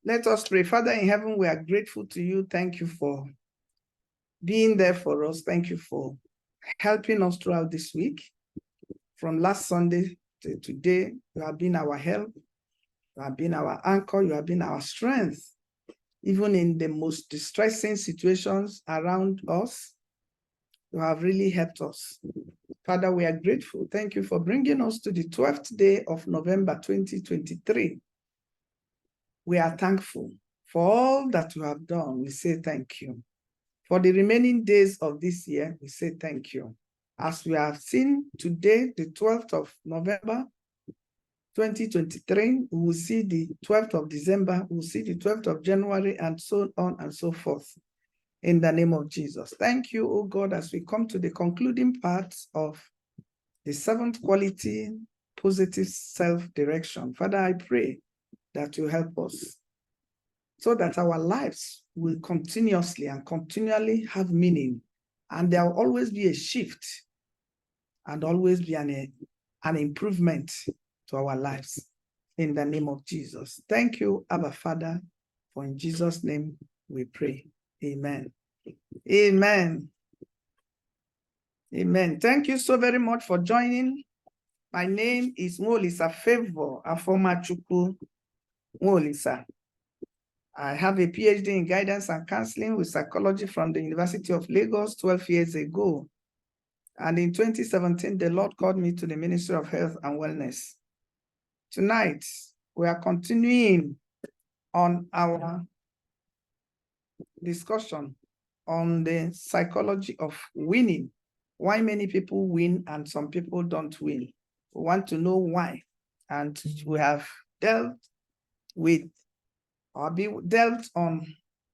Let us pray. Father in heaven, we are grateful to you. Thank you for being there for us. Thank you for helping us throughout this week. From last Sunday to today, you have been our help. You have been our anchor. You have been our strength. Even in the most distressing situations around us, you have really helped us. Father, we are grateful. Thank you for bringing us to the 12th day of November 2023. We are thankful for all that you have done. We say thank you. For the remaining days of this year, we say thank you. As we have seen today, the 12th of November 2023, we will see the 12th of December, we will see the 12th of January, and so on and so forth. In the name of Jesus. Thank you, oh God, as we come to the concluding parts of the 7th quality, positive self-direction. Father, I pray that you help us so that our lives will continuously and continually have meaning, and there will always be a shift and always be an improvement to our lives in the name of Jesus. Thank you, Abba Father, for in Jesus' name we pray. Amen. Amen. Amen. Thank you so very much for joining. My name is Dr.Favour Afoma Chuku. I have a PhD in guidance and counseling with psychology from the University of Lagos 12 years ago. And in 2017, the Lord called me to the Ministry of Health and Wellness. Tonight, we are continuing on our discussion on the psychology of winning. Why many people win and some people don't win. We want to know why. And we have dealt on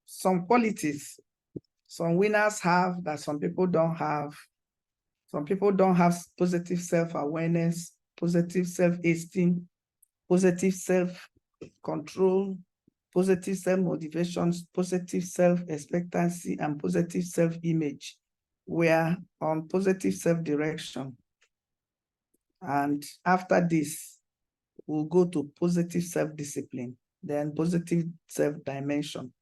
some qualities some winners have that some people don't have. Some people don't have positive self-awareness, positive self-esteem, positive self-control, positive self-motivations, positive self-expectancy, and positive self-image. We are on positive self-direction. And after this, we'll go to positive self-discipline, then positive self-dimension,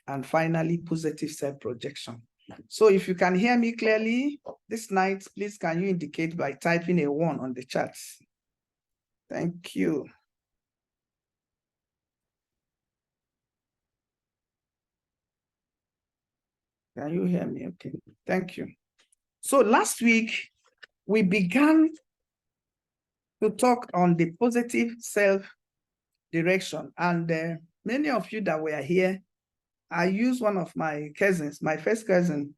and finally, positive self-projection. So if you can hear me clearly this night, please can you indicate by typing a 1 on the chat? Thank you. Can you hear me? Okay, thank you. So last week, we began to talk on the positive self-direction. And many of you that were here, I used one of my cousins, my first cousin,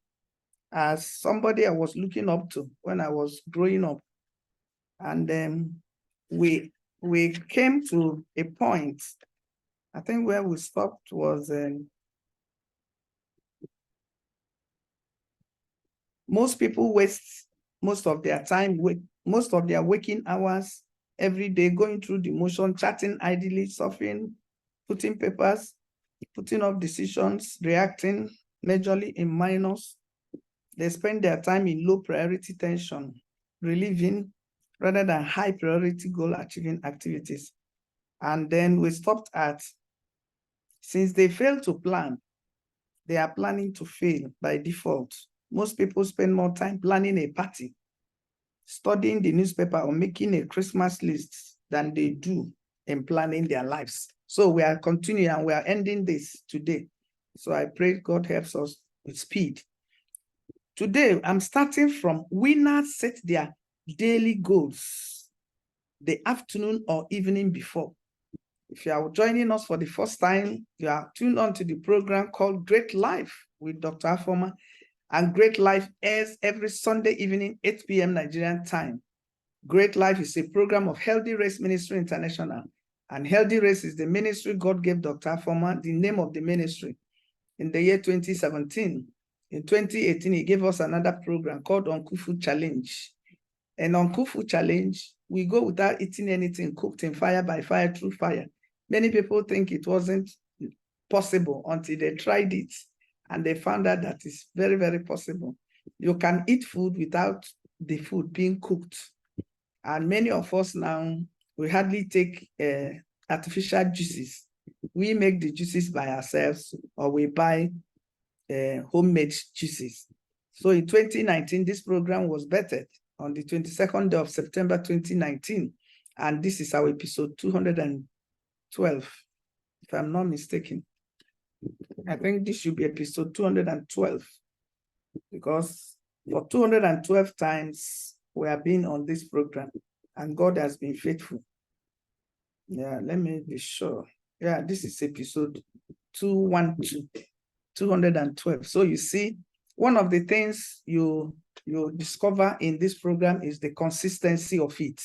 as somebody I was looking up to when I was growing up. And then we came to a point, I think where we stopped was most people waste most of their time, most of their waking hours every day going through the motion, chatting idly, surfing, putting papers, putting up decisions, reacting majorly in minors. They spend their time in low priority tension, relieving rather than high priority goal achieving activities. And then we stopped at, since they fail to plan, they are planning to fail by default. Most people spend more time planning a party, studying the newspaper, or making a Christmas list than they do in planning their lives. So we are continuing and we are ending this today. So I pray God helps us with speed. Today, I'm starting from winners set their daily goals the afternoon or evening before. If you are joining us for the first time, you are tuned on to the program called Great Life with Dr. Afoma. And Great Life airs every Sunday evening, 8 p.m. Nigerian time. Great Life is a program of Healthy Race Ministry International. And Healthy Race is the ministry God gave Dr. Afoma, the name of the ministry, in the year 2017. In 2018, he gave us another program called Uncle Food Challenge. And Uncle Food Challenge, we go without eating anything cooked in fire by fire through fire. Many people think it wasn't possible until they tried it. And they found out that it's very, very possible. You can eat food without the food being cooked. And many of us now, we hardly take artificial juices. we make the juices by ourselves or we buy homemade juices. So in 2019, this program was bettered on the 22nd day of September 2019. And this is our episode 212, if I'm not mistaken. I think this should be episode 212, because for 212 times we have been on this program and God has been faithful. Yeah, let me be sure. Yeah, this is episode 212, 212. So you see, one of the things you discover in this program is the consistency of it,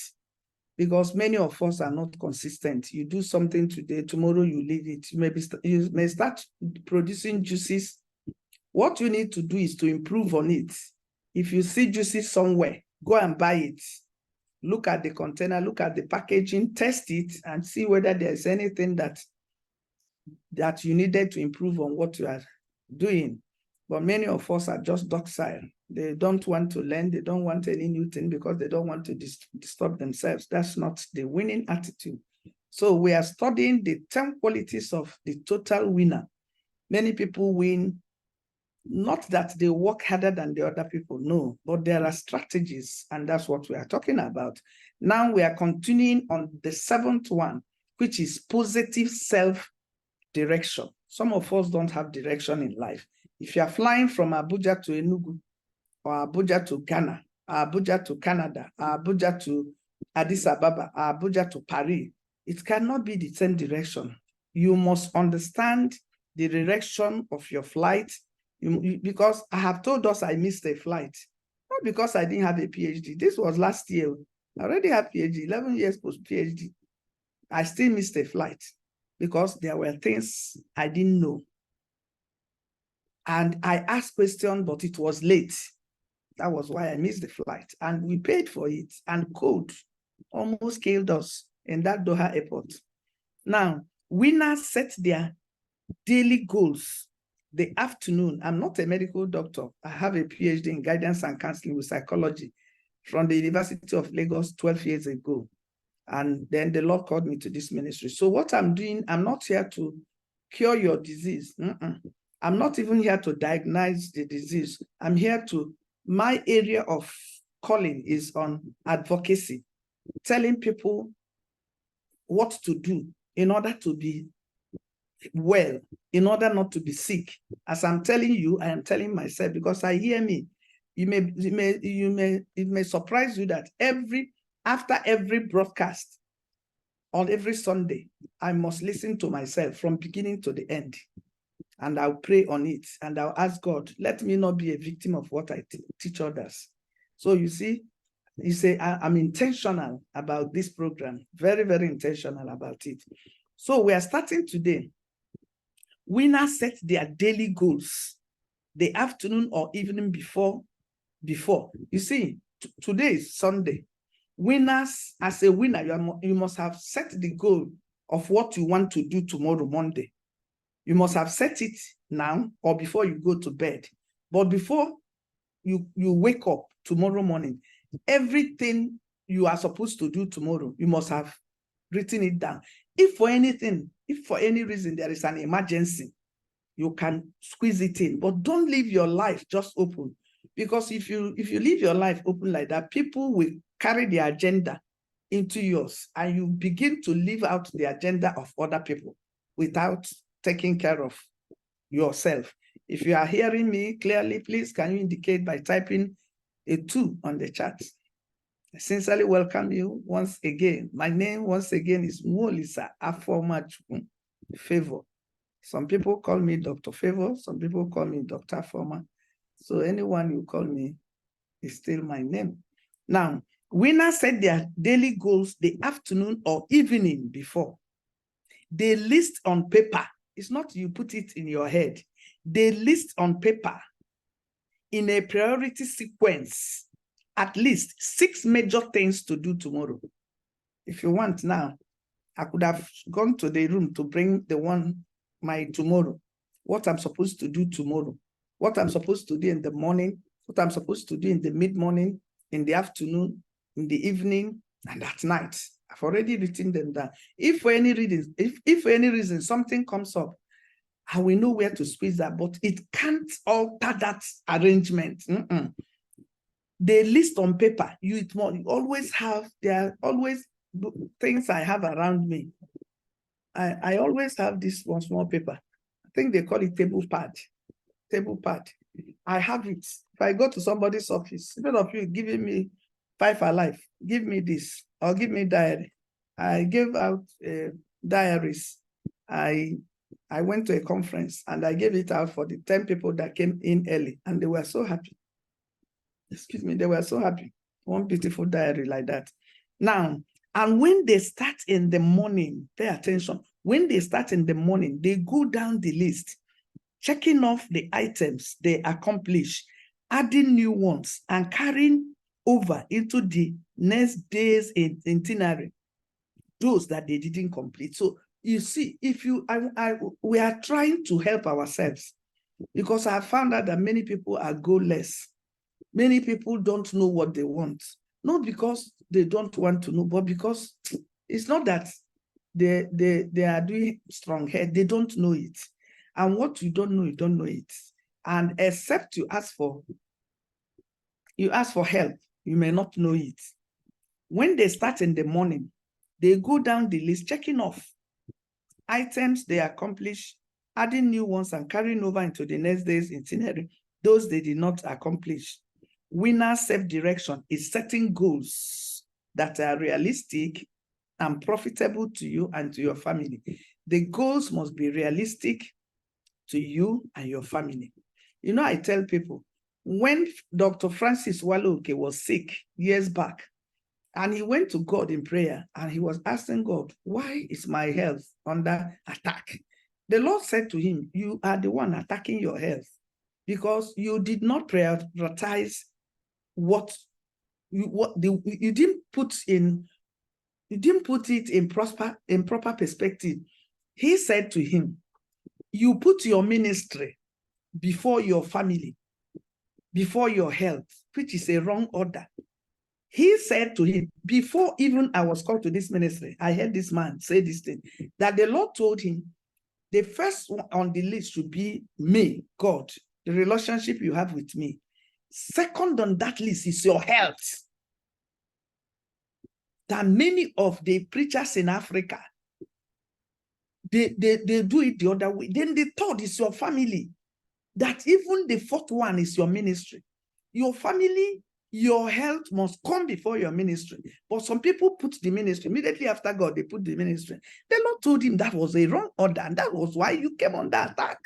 because many of us are not consistent. You do something today, tomorrow you leave it. You may start producing juices. What you need to do is to improve on it. If you see juices somewhere, go and buy it. Look at the container, look at the packaging, test it, and see whether there's anything that you needed to improve on what you are doing. But many of us are just docile. They don't want to learn. They don't want any new thing because they don't want to disturb themselves. That's not the winning attitude. So we are studying the 10 qualities of the total winner. Many people win, not that they work harder than the other people, no, but there are strategies, and that's what we are talking about. Now we are continuing on the 7th one, which is positive self-direction. Some of us don't have direction in life. If you are flying from Abuja to Enugu, or Abuja to Ghana, or Abuja to Canada, or Abuja to Addis Ababa, or Abuja to Paris, it cannot be the same direction. You must understand the direction of your flight, because I have told us I missed a flight, not because I didn't have a PhD. This was last year. I already have PhD, 11 years post PhD. I still missed a flight because there were things I didn't know. And I asked questions, but it was late. That was why I missed the flight. And we paid for it, and code almost killed us in that Doha airport. Now, winners set their daily goals. The afternoon, I'm not a medical doctor. I have a PhD in guidance and counseling with psychology from the University of Lagos 12 years ago. And then the Lord called me to this ministry. So what I'm doing, I'm not here to cure your disease. I'm not even here to diagnose the disease. I'm here to, my area of calling is on advocacy, telling people what to do in order to be well, in order not to be sick. As I'm telling you, I am telling myself, because I hear me. It may surprise you that after every broadcast on every Sunday, I must listen to myself from beginning to the end. And I'll pray on it, and I'll ask God, let me not be a victim of what I teach others. So you see, I'm intentional about this program, very, very intentional about it. So we are starting today. Winners set their daily goals the afternoon or evening before. You see, today is Sunday. Winners, as a winner, you must have set the goal of what you want to do tomorrow, Monday. You must have set it now or before you go to bed. But before you wake up tomorrow morning, everything you are supposed to do tomorrow, you must have written it down. If for any reason there is an emergency, you can squeeze it in, but don't leave your life just open. Because if you leave your life open like that, people will carry the agenda into yours, and you begin to live out the agenda of other people without taking care of yourself. If you are hearing me clearly, please can you indicate by typing a 2 on the chat. I sincerely welcome you once again. My name once again is Molisa Afoma Favour. Some people call me Dr. Favour, some people call me Dr. Afoma. So anyone you call me is still my name. Now, winners set their daily goals the afternoon or evening before. They list on paper. It's not you put it in your head. They list on paper in a priority sequence at least 6 major things to do tomorrow. If you want now, I could have gone to the room to bring my tomorrow, what I'm supposed to do tomorrow, what I'm supposed to do in the morning, what I'm supposed to do in the mid-morning, in the afternoon, in the evening, and at night. I've already written them down. If for any reason something comes up, I will know where to squeeze that, but it can't alter that arrangement. The list on paper, you always have, there are always things I have around me. I always have this one small paper. I think they call it table pad. I have it. If I go to somebody's office, instead of you giving me 5 alive, give me this, or give me diary. I gave out diaries. I went to a conference and I gave it out for the 10 people that came in early, and they were so happy. Excuse me, they were so happy. One beautiful diary like that. Now, and when they start in the morning, pay attention. When they start in the morning, they go down the list, checking off the items they accomplish, adding new ones, and carrying over into the next day's itinerary those that they didn't complete. So you see, if we are trying to help ourselves, because I found out that many people are goalless. Many people don't know what they want, not because they don't want to know, but because it's not that they are doing strong head, they don't know it. And what you don't know it. And except you ask for help, you may not know it. When they start in the morning, they go down the list, checking off items they accomplish, adding new ones, and carrying over into the next day's itinerary those they did not accomplish. Winner self-direction is setting goals that are realistic and profitable to you and to your family. The goals must be realistic to you and your family. You know, I tell people, when Dr. Francis Waloke was sick years back, and he went to God in prayer, and he was asking God, why is my health under attack? The Lord said to him, you are the one attacking your health because you did not prioritize you didn't put it in proper perspective. He said to him, you put your ministry before your family, before your health, which is a wrong order. He said to him, before even I was called to this ministry, I heard this man say this thing, that the Lord told him, the first one on the list should be me, God, the relationship you have with me. Second on that list is your health. That many of the preachers in Africa, they do it the other way. Then the third is your family. That even the fourth one is your ministry. Your family, your health must come before your ministry. But some people put the ministry, immediately after God, they put the ministry. The Lord told him that was a wrong order, and that was why you came under attack.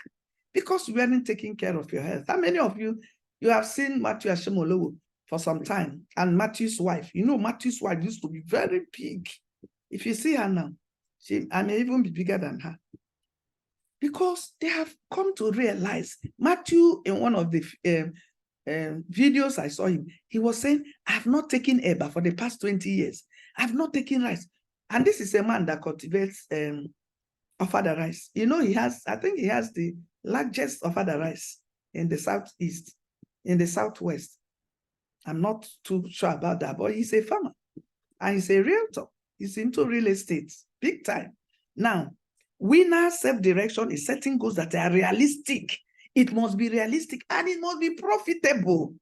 Because you weren't taking care of your health. How many of you have seen Matthew Ashimolowo for some time, and Matthew's wife? You know, Matthew's wife used to be very big. If you see her now, I may even be bigger than her. Because they have come to realize, Matthew, in one of the videos I saw him, he was saying, I have not taken Eba for the past 20 years. I have not taken rice. And this is a man that cultivates ofada rice. You know, I think he has the largest ofada rice in the southeast, in the southwest. I'm not too sure about that, but he's a farmer and he's a realtor. He's into real estate, big time. Now, winner self-direction is setting goals that are realistic. It must be realistic and it must be profitable.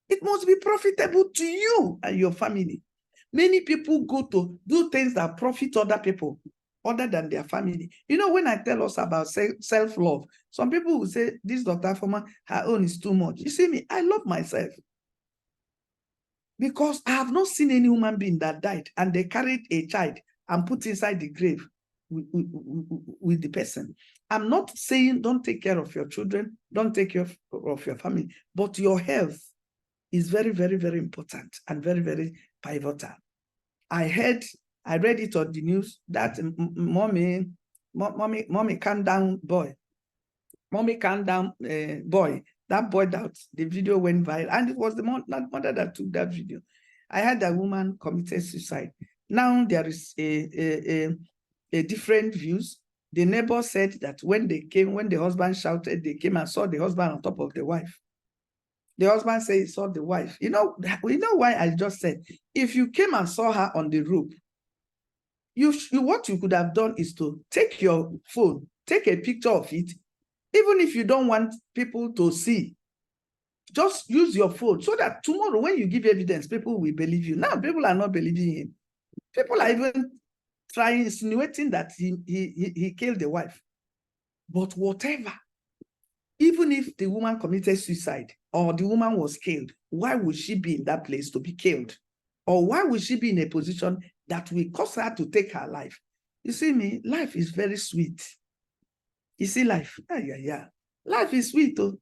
It must be profitable to you and your family. Many people go to do things that profit other people other than their family. You know, when I tell us about self-love, some people will say, this Dr. Afoma, her own is too much. You see me, I love myself. Because I have not seen any human being that died and they carried a child and put inside the grave with the person. I'm not saying don't take care of your children, don't take care of your family, but your health is very, very, very important and very, very pivotal. I read it on the news that mommy calm down boy. Mommy calm down boy. That boy that the video went viral, and it was the mother that took that video. I had a woman committed suicide. Now there is a different views. The neighbor said that when the husband shouted, they came and saw the husband on top of the wife. The husband said he saw the wife. You know why I just said, if you came and saw her on the roof, What you could have done is to take your phone, take a picture of it, even if you don't want people to see. Just use your phone so that tomorrow when you give evidence, people will believe you. Now people are not believing him. People are even trying, insinuating that he killed the wife. But whatever, even if the woman committed suicide or the woman was killed, why would she be in that place to be killed? Or why would she be in a position that will cause her to take her life? You see me, life is very sweet. You see life, life is sweet, oh.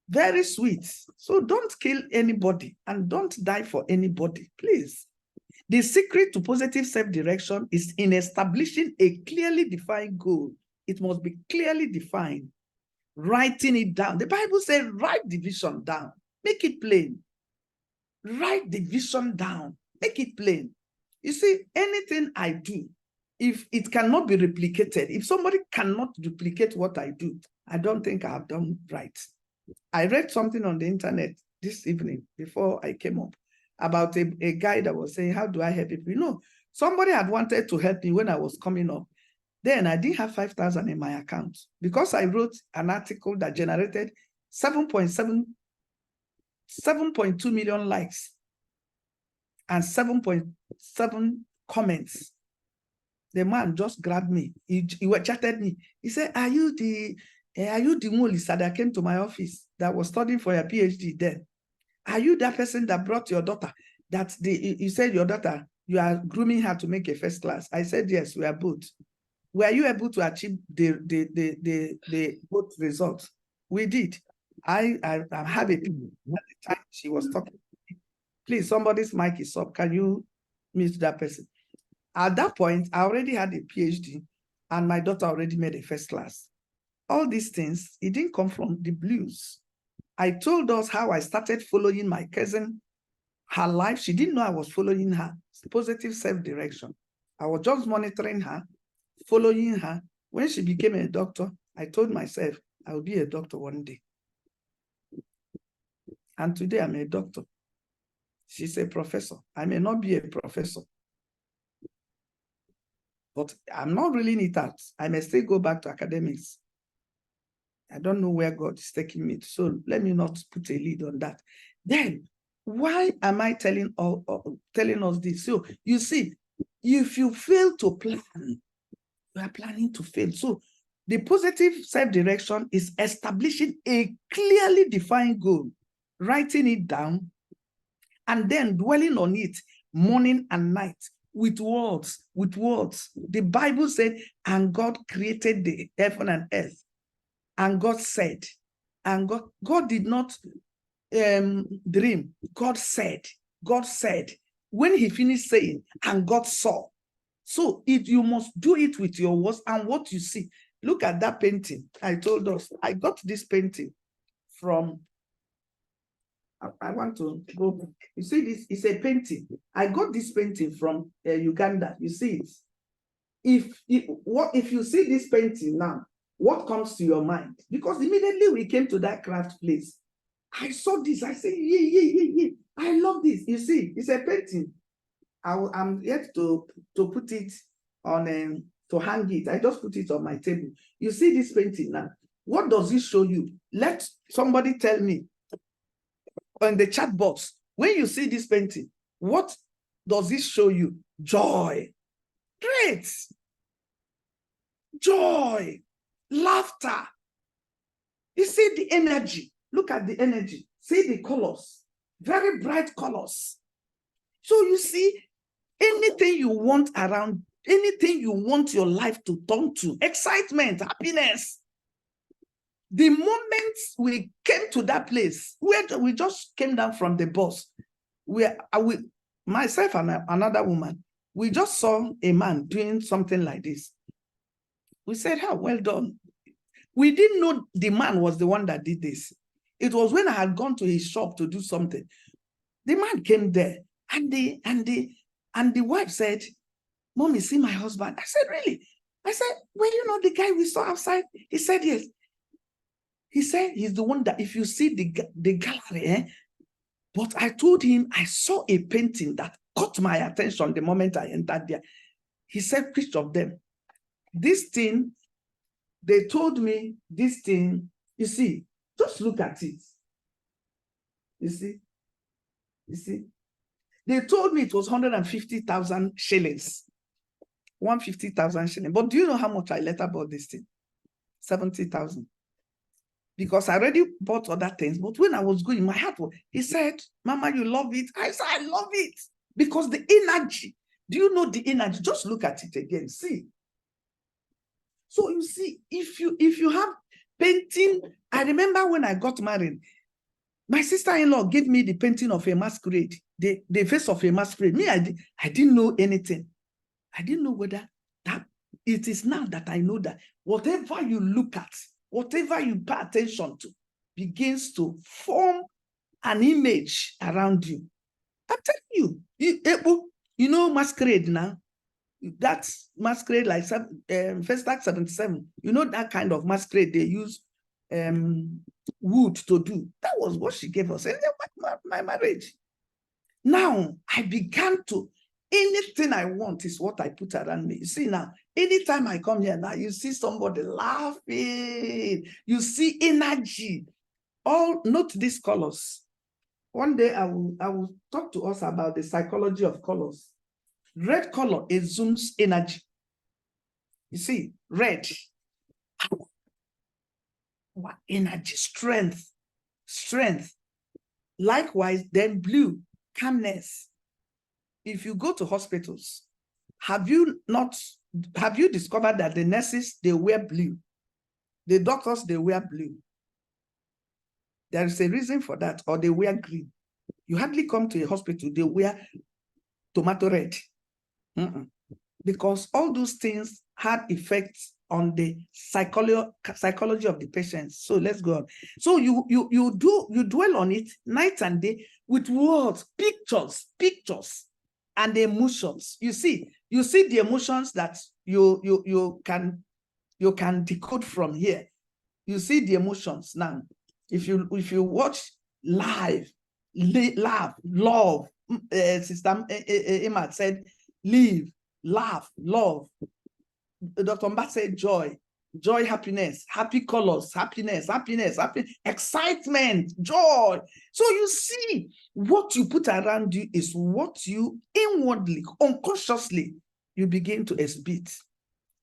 Very sweet. So don't kill anybody and don't die for anybody, please. The secret to positive self-direction is in establishing a clearly defined goal. It must be clearly defined. Writing it down. The Bible says, write the vision down. Make it plain. Write the vision down. Make it plain. You see, anything I do, if it cannot be replicated, if somebody cannot duplicate what I do, I don't think I've done right. I read something on the internet this evening before I came up about a guy that was saying, how do I help people? You know, somebody had wanted to help me when I was coming up. Then I didn't have 5,000 in my account because I wrote an article that generated 7.2 million likes and 7.7 comments. The man just grabbed me. He chatted me. He said, are you the Lisa that came to my office that was studying for your PhD then? Are you that person that brought your daughter? You said your daughter, you are grooming her to make a first class. I said, yes, we are both. Were you able to achieve the both results? We did. I have a people at the time she was talking. Please, somebody's mic is up. Can you mute that person? At that point, I already had a PhD and my daughter already made a first class. All these things, it didn't come from the blues. I told us how I started following my cousin, her life. She didn't know I was following her. It's positive self-direction. I was just monitoring her, following her. When she became a doctor, I told myself I will be a doctor one day. And today I'm a doctor. She's a professor. I may not be a professor, but I'm not ruling it out. I may still go back to academics. I don't know where God is taking me to, so let me not put a lead on that. Then, why am I telling us this? So, you see, if you fail to plan, you are planning to fail. So, the positive self-direction is establishing a clearly defined goal, writing it down, and then dwelling on it morning and night with words. The Bible said, and God created the heaven and earth. And God said, and God did not dream. God said, when he finished saying, and God saw. So you must do it with your words and what you see. Look at that painting. I told us, I got this painting from, I want to go, you see this, it's a painting. I got this painting from Uganda. You see it. If you see this painting now, what comes to your mind? Because immediately we came to that craft place, I saw this. I said, yeah. I love this. You see, it's a painting. I'm yet to put it on, to hang it. I just put it on my table. You see this painting now. What does it show you? Let somebody tell me on the chat box. When you see this painting, what does it show you? Joy. Great. Joy. Laughter. You see the energy. Look at the energy. See the colors. Very bright colors. So you see, anything you want around, anything you want your life to turn to, excitement, happiness. The moment we came to that place, where we just came down from the bus, myself and another woman, we just saw a man doing something like this. We said, "How well done." We didn't know the man was the one that did this. It was when I had gone to his shop to do something. The man came there, and the wife said, "Mommy, see my husband." I said, "Really?" I said, "Well, you know the guy we saw outside?" He said, "Yes." He said he's the one that, if you see the gallery, but I told him I saw a painting that caught my attention the moment I entered there. He said, which of them? This thing, they told me this thing, you see, just look at it. You see? You see? They told me it was 150,000 shillings. 150,000 shillings. But do you know how much I later bought this thing? 70,000. Because I already bought other things. But when I was going, my heart was, he said, Mama, you love it. I said, I love it. Because the energy, do you know the energy? Just look at it again. See. So you see, if you have painting, I remember when I got married, my sister-in-law gave me the painting of a masquerade, the face of a masquerade. Me, I didn't know anything. I didn't know whether that, it is now that I know that whatever you look at, whatever you pay attention to, begins to form an image around you. I'm telling you know masquerade now? That's masquerade like First Act 77. You know that kind of masquerade they use wood to do. That was what she gave us. And my marriage. Now I began to, anything I want is what I put around me. You see now, anytime I come here now, you see somebody laughing, you see energy. All note these colors. One day I will talk to us about the psychology of colors. Red color exudes energy. You see, red, power, energy, strength. Likewise, then blue, calmness. If you go to hospitals, have you discovered that the nurses, they wear blue? The doctors, they wear blue. There is a reason for that, or they wear green. You hardly come to a hospital, they wear tomato red. Because all those things had effects on the psychology of the patients. So let's go on. So you dwell on it night and day with words, pictures, and the emotions. You see the emotions that you can decode from here. You see the emotions now. If you watch live, laugh, love, Sister Emma said, live, laugh, love. Dr. Mba said joy, happiness, happy colors, happiness, excitement, joy. So you see, what you put around you is what you inwardly, unconsciously, you begin to exhibit.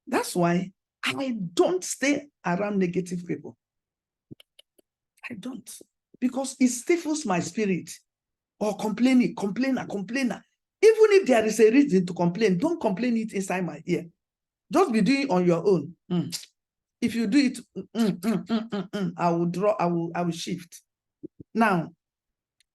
That's why I don't stay around negative people. I don't. Because it stifles my spirit. Or complainer. Even if there is a reason to complain, don't complain it inside my ear. Just be doing it on your own. If you do it, I will shift. Now,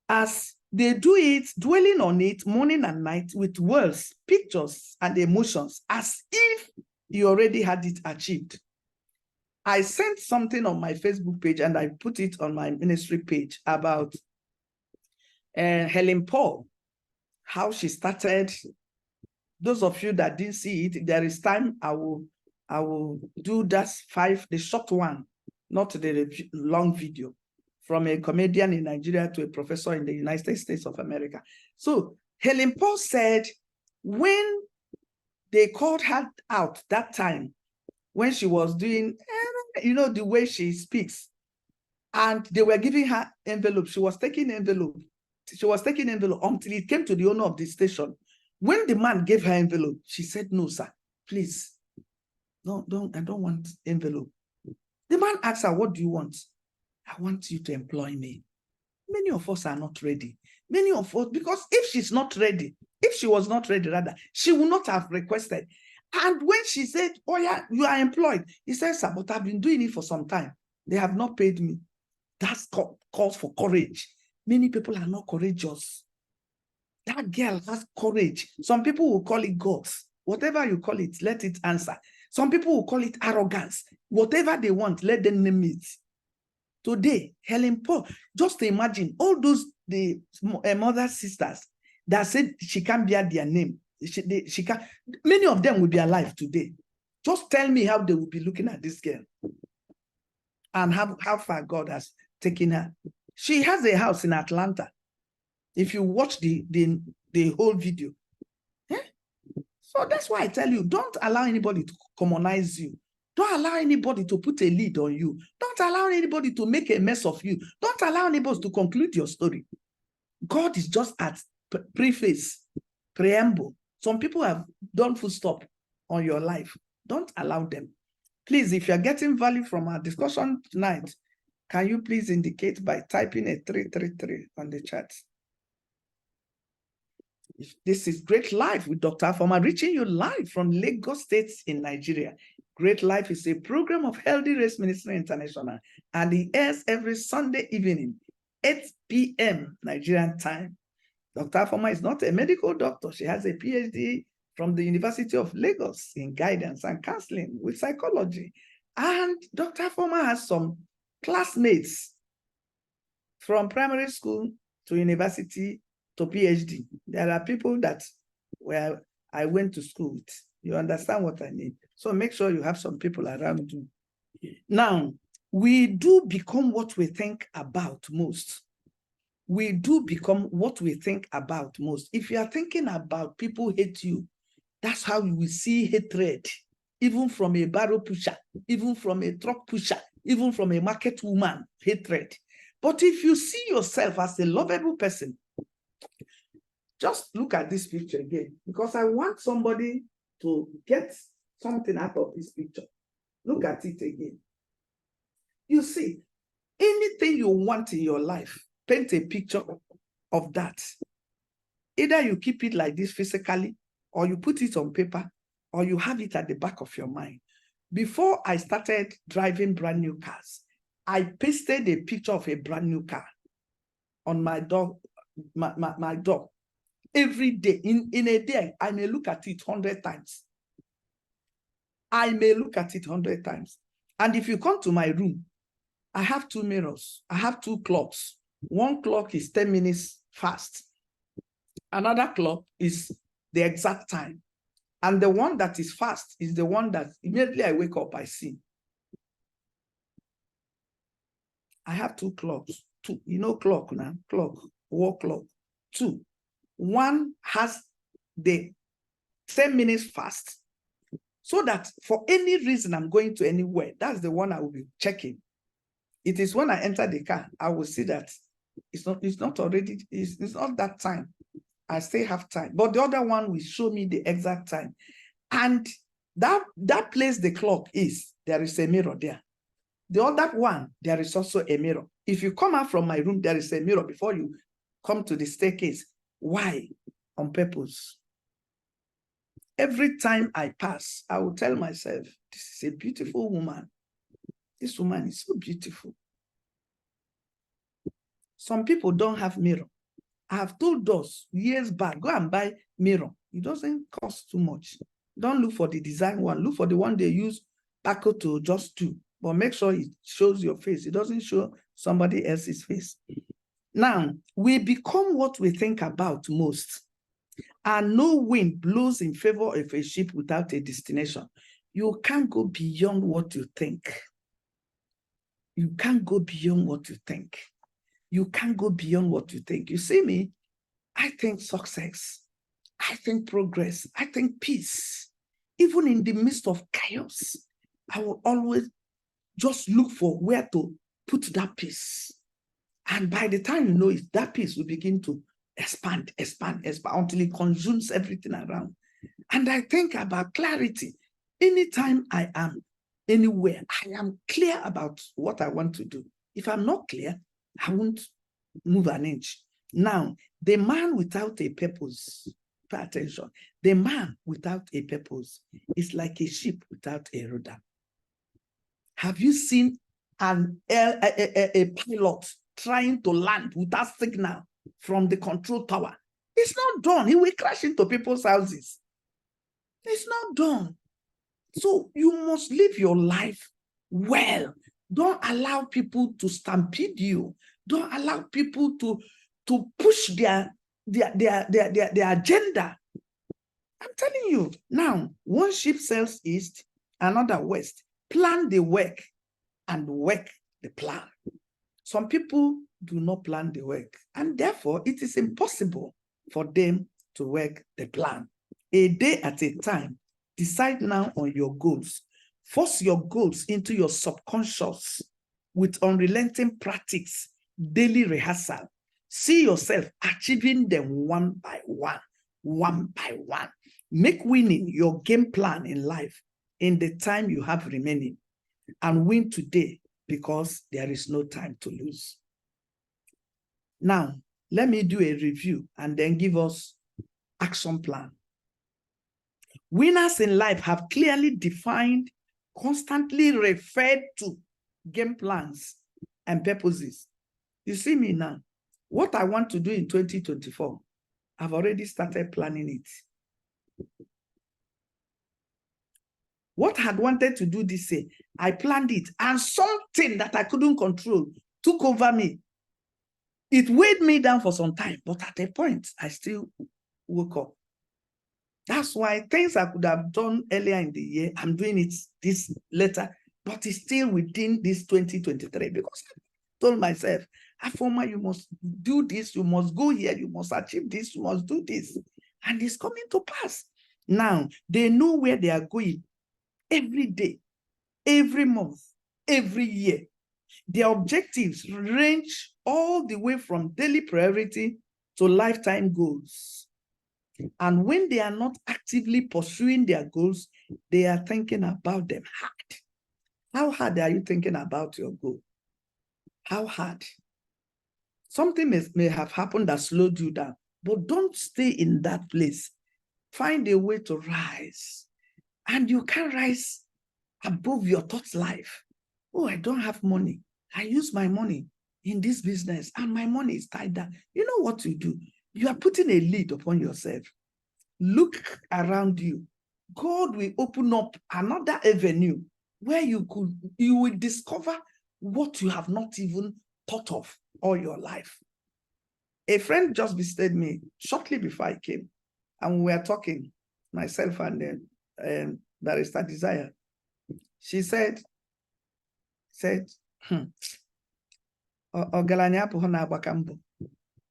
as they do it, dwelling on it morning and night with words, pictures, and emotions, as if you already had it achieved. I sent something on my Facebook page and I put it on my ministry page about Helen Paul, how she started. Those of you that didn't see it, there is time I will do that the short one, not the long video, from a comedian in Nigeria to a professor in the United States of America. So Helen Paul said, when they called her out that time, when she was doing, the way she speaks, and they were giving her envelope, she was taking envelope until it came to the owner of the station. When the man gave her envelope, she said, no, sir, please. No, I don't want envelope. The man asked her, what do you want? I want you to employ me. Many of us are not ready. Many of us, because if she was not ready, rather, she would not have requested. And when she said, oh yeah, you are employed, he said, sir, but I've been doing it for some time. They have not paid me. That's calls for courage. Many people are not courageous. That girl has courage. Some people will call it guts. Whatever you call it, let it answer. Some people will call it arrogance. Whatever they want, let them name it. Today, Helen Paul, just imagine all those mother sisters that said she can't bear their name. She can't. Many of them will be alive today. Just tell me how they will be looking at this girl and how far God has taken her. She has a house in Atlanta. If you watch the whole video, So that's why I tell you, don't allow anybody to commonize you. Don't allow anybody to put a lead on you. Don't allow anybody to make a mess of you. Don't allow anybody to conclude your story. God is just at preface, preamble. Some people have done full stop on your life. Don't allow them. Please, if you're getting value from our discussion tonight, can you please indicate by typing a 333 on the chat? This is Great Life with Dr. Afoma, reaching you live from Lagos State in Nigeria. Great Life is a program of Healthy Race Ministry International, and it airs every Sunday evening, 8 p.m. Nigerian time. Dr. Afoma is not a medical doctor. She has a PhD from the University of Lagos in guidance and counseling with psychology. And Dr. Afoma has some classmates from primary school to university to PhD. There are people that I went to school with. You understand what I mean? So make sure you have some people around you. Now, we do become what we think about most. We do become what we think about most. If you are thinking about people hate you, that's how you will see hatred, even from a barrow pusher, even from a truck pusher, even from a market woman, hatred. But if you see yourself as a lovable person, just look at this picture again, because I want somebody to get something out of this picture. Look at it again. You see, anything you want in your life, paint a picture of that. Either you keep it like this physically, or you put it on paper, or you have it at the back of your mind. Before I started driving brand new cars, I pasted a picture of a brand new car on my door, my door. Every day, in a day, I may look at it 100 times. I may look at it 100 times. And if you come to my room, I have 2 mirrors. I have 2 clocks. One clock is 10 minutes fast. Another clock is the exact time. And the one that is fast is the one that immediately I wake up, I see. I have 2 clocks. 2, you know, clock now, clock, wall clock, 2. One has the 10 minutes fast, so that for any reason I'm going to anywhere, that's the one I will be checking. It is when I enter the car, I will see that it's not that time. I still have time. But the other one will show me the exact time. And that place the clock is, there is a mirror there. The other one, there is also a mirror. If you come out from my room, there is a mirror before you come to the staircase. Why? On purpose. Every time I pass, I will tell myself, this is a beautiful woman. This woman is so beautiful. Some people don't have mirror. I have told us years back, go and buy mirror. It doesn't cost too much. Don't look for the design one. Look for the one they use Paco to just do. But make sure it shows your face. It doesn't show somebody else's face. Now, we become what we think about most. And no wind blows in favor of a ship without a destination. You can't go beyond what you think. You can't go beyond what you think. You can't go beyond what you think. You see me? I think success. I think progress. I think peace. Even in the midst of chaos, I will always just look for where to put that peace. And by the time you know it, that peace will begin to expand until it consumes everything around. And I think about clarity. Anytime I am anywhere, I am clear about what I want to do. If I'm not clear, I won't move an inch. Now, the man without a purpose, pay attention, the man without a purpose is like a ship without a rudder. Have you seen a pilot trying to land without signal from the control tower? It's not done. He will crash into people's houses. It's not done. So you must live your life well. Don't allow people to stampede you. Don't allow people to push their agenda. I'm telling you, now, one ship sails east, another west. Plan the work and work the plan. Some people do not plan the work, and therefore it is impossible for them to work the plan. a day at a time. Decide now on your goals. Force your goals into your subconscious with unrelenting practice, daily rehearsal. See yourself achieving them one by one, one by one. Make winning your game plan in life in the time you have remaining, and win today because there is no time to lose. Now, let me do a review and then give us action plan. Winners in life have clearly defined, constantly referred to game plans and purposes. You see me now. What I want to do in 2024, I've already started planning it. What I had wanted to do this year, I planned it, and something that I couldn't control took over me. It weighed me down for some time, but at a point, I still woke up. That's why things I could have done earlier in the year, I'm doing it this later, but it's still within this 2023, because I told myself, Afoma, you must do this, you must go here, you must achieve this, you must do this. And it's coming to pass. Now, they know where they are going every day, every month, every year. Their objectives range all the way from daily priority to lifetime goals. And when they are not actively pursuing their goals, they are thinking about them hard. How hard are you thinking about your goal? How hard? Something may have happened that slowed you down, but don't stay in that place. Find a way to rise. And you can rise above your thoughts life. Oh, I don't have money. I use my money in this business and my money is tied down. You know what you do? You are putting a lid upon yourself. Look around you. God will open up another avenue where you will discover what you have not even thought of all your life. A friend just visited me shortly before I came, and we were talking, myself and Barrister Desire. She said,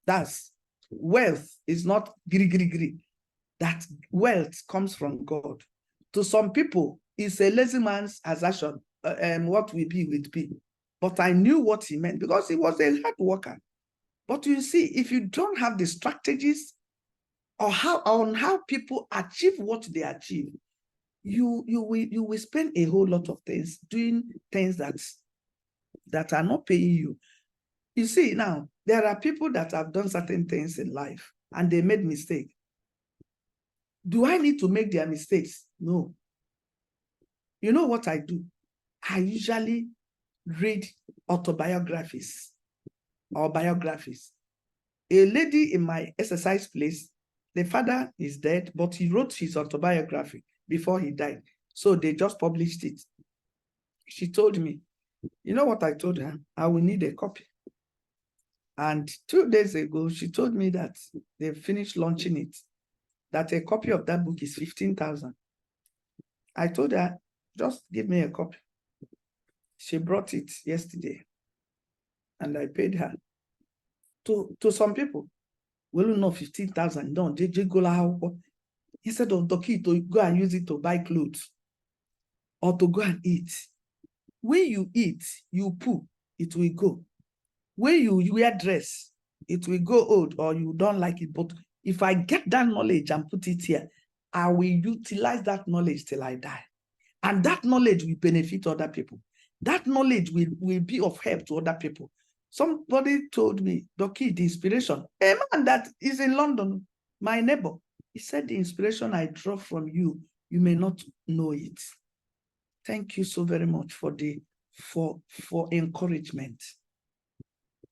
that's wealth is not giri. That wealth comes from God. To some people, it's a lazy man's assertion, what will be will be. But I knew what he meant because he was a hard worker. But you see, if you don't have the strategies or how people achieve what they achieve, you will spend a whole lot of things doing things that are not paying you. You see, now, there are people that have done certain things in life and they made mistakes. Do I need to make their mistakes? No. You know what I do? I usually read autobiographies or biographies. A lady in my exercise place, the father is dead, but he wrote his autobiography before he died. So they just published it. She told me, you know what I told her? I will need a copy. And 2 days ago, she told me that they finished launching it, that a copy of that book is 15,000. I told her, just give me a copy. She brought it yesterday, and I paid her. To some people, well, no, 15,000. No, they go instead of the key to go and use it to buy clothes or to go and eat. When you eat, you poo, it will go. When you wear dress, it will go old or you don't like it. But if I get that knowledge and put it here, I will utilize that knowledge till I die. And that knowledge will benefit other people. That knowledge will be of help to other people. Somebody told me, Doki, the inspiration, a man that is in London, my neighbor, he said, the inspiration I draw from you, you may not know it. Thank you so very much for encouragement.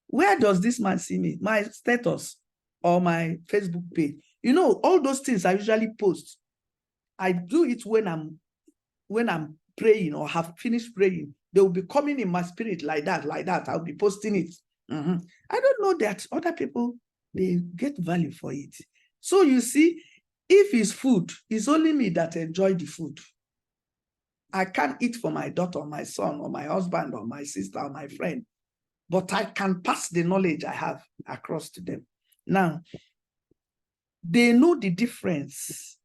Where does this man see me? My status or my Facebook page. You know, all those things I usually post. I do it when I'm praying or have finished praying. They will be coming in my spirit like that. I'll be posting it. I don't know that other people, they get value for it. So you see, if it's food, it's only me that enjoy the food. I can't eat for my daughter or my son or my husband or my sister or my friend, but I can pass the knowledge I have across to them. Now, they know the difference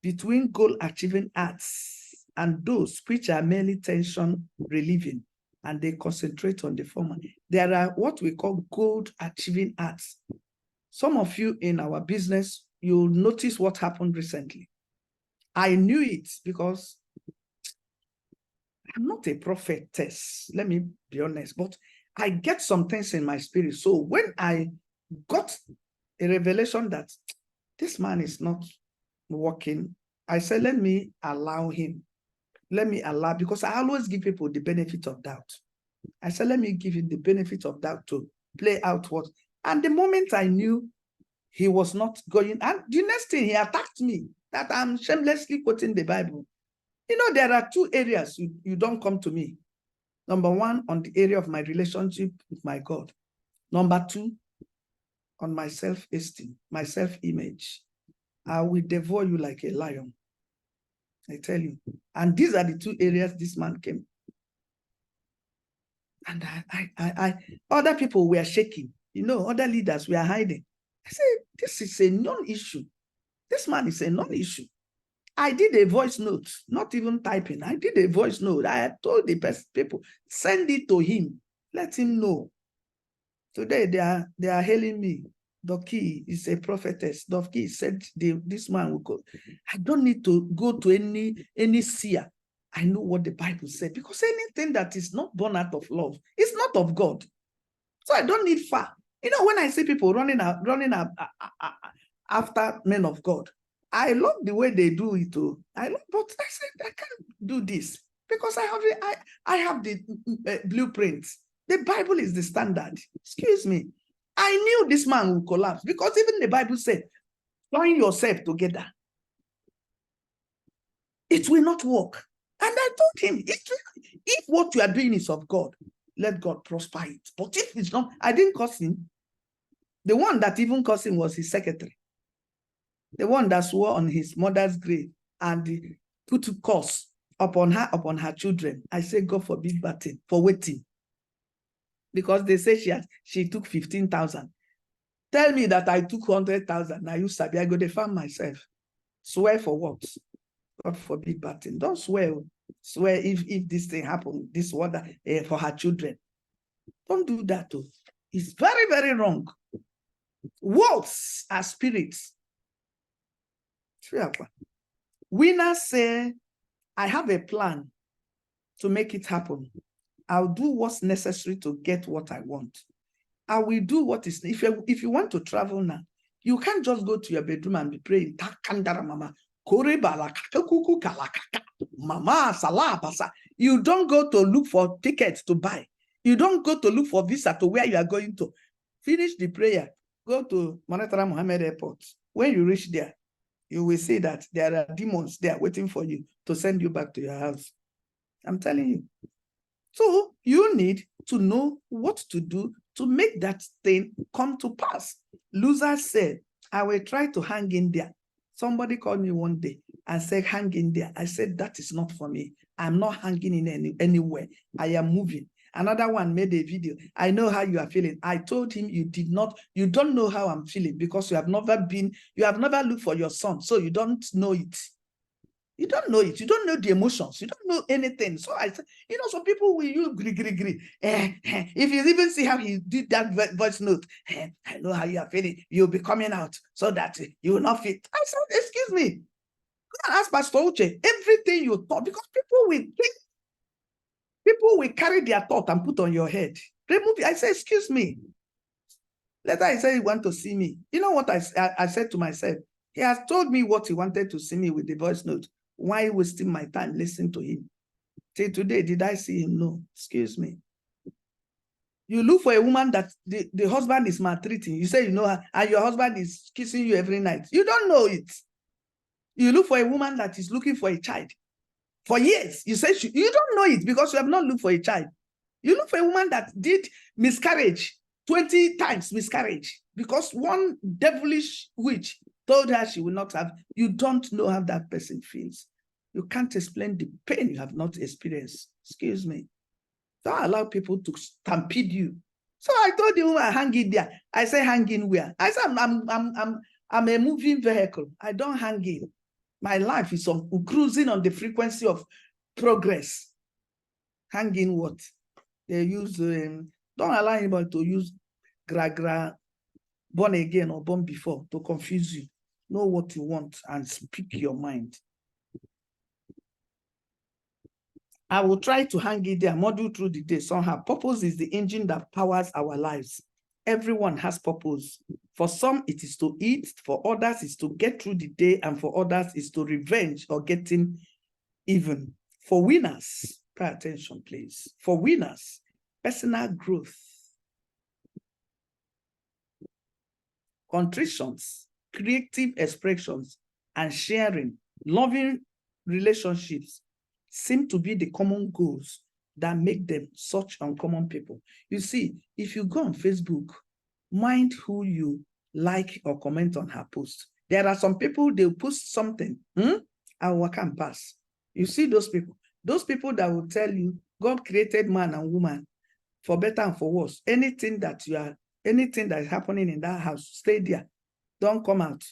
between goal-achieving acts and those which are merely tension-relieving, and they concentrate on the former. There are what we call goal-achieving acts. Some of you in our business, you'll notice what happened recently. I knew it because I'm not a prophetess, let me be honest, but I get some things in my spirit. So when I got a revelation that this man is not working, I said, let me allow him. Let me allow, because I always give people the benefit of doubt. I said, let me give him the benefit of doubt to play out what. And the moment I knew he was not going, and the next thing he attacked me, that I'm shamelessly quoting the Bible. You know, there are two areas you don't come to me. Number one, on the area of my relationship with my God. Number two, on my self-esteem, my self-image. I will devour you like a lion. I tell you. And these are the two areas this man came. And other people were shaking. You know, other leaders were hiding. I said, this is a non-issue. This man is a non-issue. I did a voice note, not even typing. I did a voice note. I had told the people, send it to him. Let him know. Today, they are hailing me. Doki is a prophetess. Doki said this man will go. I don't need to go to any seer. I know what the Bible said, because anything that is not born out of love is not of God. So I don't need far. You know, when I see people running after men of God, I love the way they do it too. But I said, I can't do this because I have the blueprints. The Bible is the standard. Excuse me. I knew this man would collapse because even the Bible said, join yourself together. It will not work. And I told him, if what you are doing is of God, let God prosper it. But if it's not, I didn't curse him. The one that even cursed him was his secretary. The one that swore on his mother's grave and put a curse upon her children. I say, God forbid bad thing for waiting. Because they say she took 15,000. Tell me that I took 100,000. Now you sabi, I go to farm myself. Swear for what? God forbid bad thing. Don't swear. Swear if this thing happened, this water for her children. Don't do that too. It's very, very wrong. Words are spirits. Winners say, I have a plan to make it happen. I'll do what's necessary to get what I want. I will do what is, if you want to travel now, you can't just go to your bedroom and be praying. You don't go to look for tickets to buy. You don't go to look for visa to where you are going to. Finish the prayer. Go to Manatara Mohammed Airport. When you reach there, you will see that there are demons there waiting for you to send you back to your house. I'm telling you. So you need to know what to do to make that thing come to pass. Loser said, I will try to hang in there. Somebody called me one day and said, hang in there. I said, that is not for me. I'm not hanging in anywhere. I am moving. Another one made a video. I know how you are feeling. I told him you don't know how I'm feeling because you have never looked for your son. So you don't know it. You don't know it. You don't know the emotions. You don't know anything. So I said, you know, some people will use gree. If you even see how he did that voice note, I know how you are feeling. You'll be coming out so that you will not fit. I said, excuse me. Go and ask Pastor Uche everything you thought, because people will carry their thought and put on your head. Remove it. I said, excuse me. Later I said he want to see me. You know what I said to myself? He has told me what he wanted to see me with the voice note. Why wasting my time listening to him? Till today, did I see him? No. Excuse me. You look for a woman that the husband is maltreating. You say you know her, and your husband is kissing you every night. You don't know it. You look for a woman that is looking for a child. For years, you say you don't know it because you have not looked for a child. You look for a woman that did miscarriage, 20 times miscarriage, because one devilish witch told her she will not have. You don't know how that person feels. You can't explain the pain you have not experienced. Excuse me. Don't allow people to stampede you. So I told the woman, hang in there. I say, hang in where? I said, I'm a moving vehicle. I don't hang in. My life is on cruising on the frequency of progress. Hanging what? They use, don't allow anybody to use gra, born again or born before to confuse you. Know what you want and speak your mind. I will try to hang it there, module through the day somehow. Purpose is the engine that powers our lives. Everyone has purpose. For some, it is to eat. For others, it's to get through the day. And for others, it's to revenge or getting even. For winners, pay attention, please. For winners, personal growth, contritions, creative expressions, and sharing, loving relationships seem to be the common goals that make them such uncommon people. You see, if you go on Facebook, mind who you like or comment on her post. There are some people, they'll post something, and walk and pass. You see those people that will tell you, God created man and woman for better and for worse. Anything that is happening in that house, stay there. Don't come out.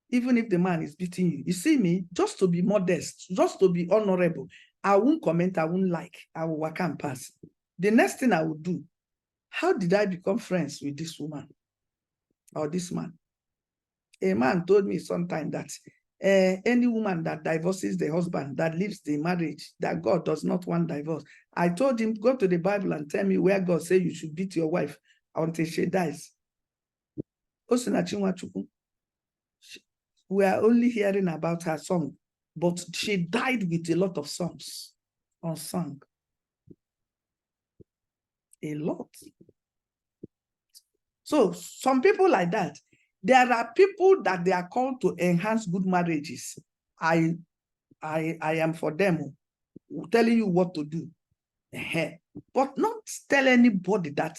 Even if the man is beating you. You see me, just to be modest, just to be honorable, I won't comment, I won't like, I will walk and pass. The next thing I will do, how did I become friends with this woman or this man? A man told me sometime that any woman that divorces the husband, that leaves the marriage, that God does not want divorce. I told him, go to the Bible and tell me where God says you should beat your wife until she dies. We are only hearing about her song, but she died with a lot of songs unsung. A lot. So some people like that, there are people that they are called to enhance good marriages. I am for them, telling you what to do. But not tell anybody that,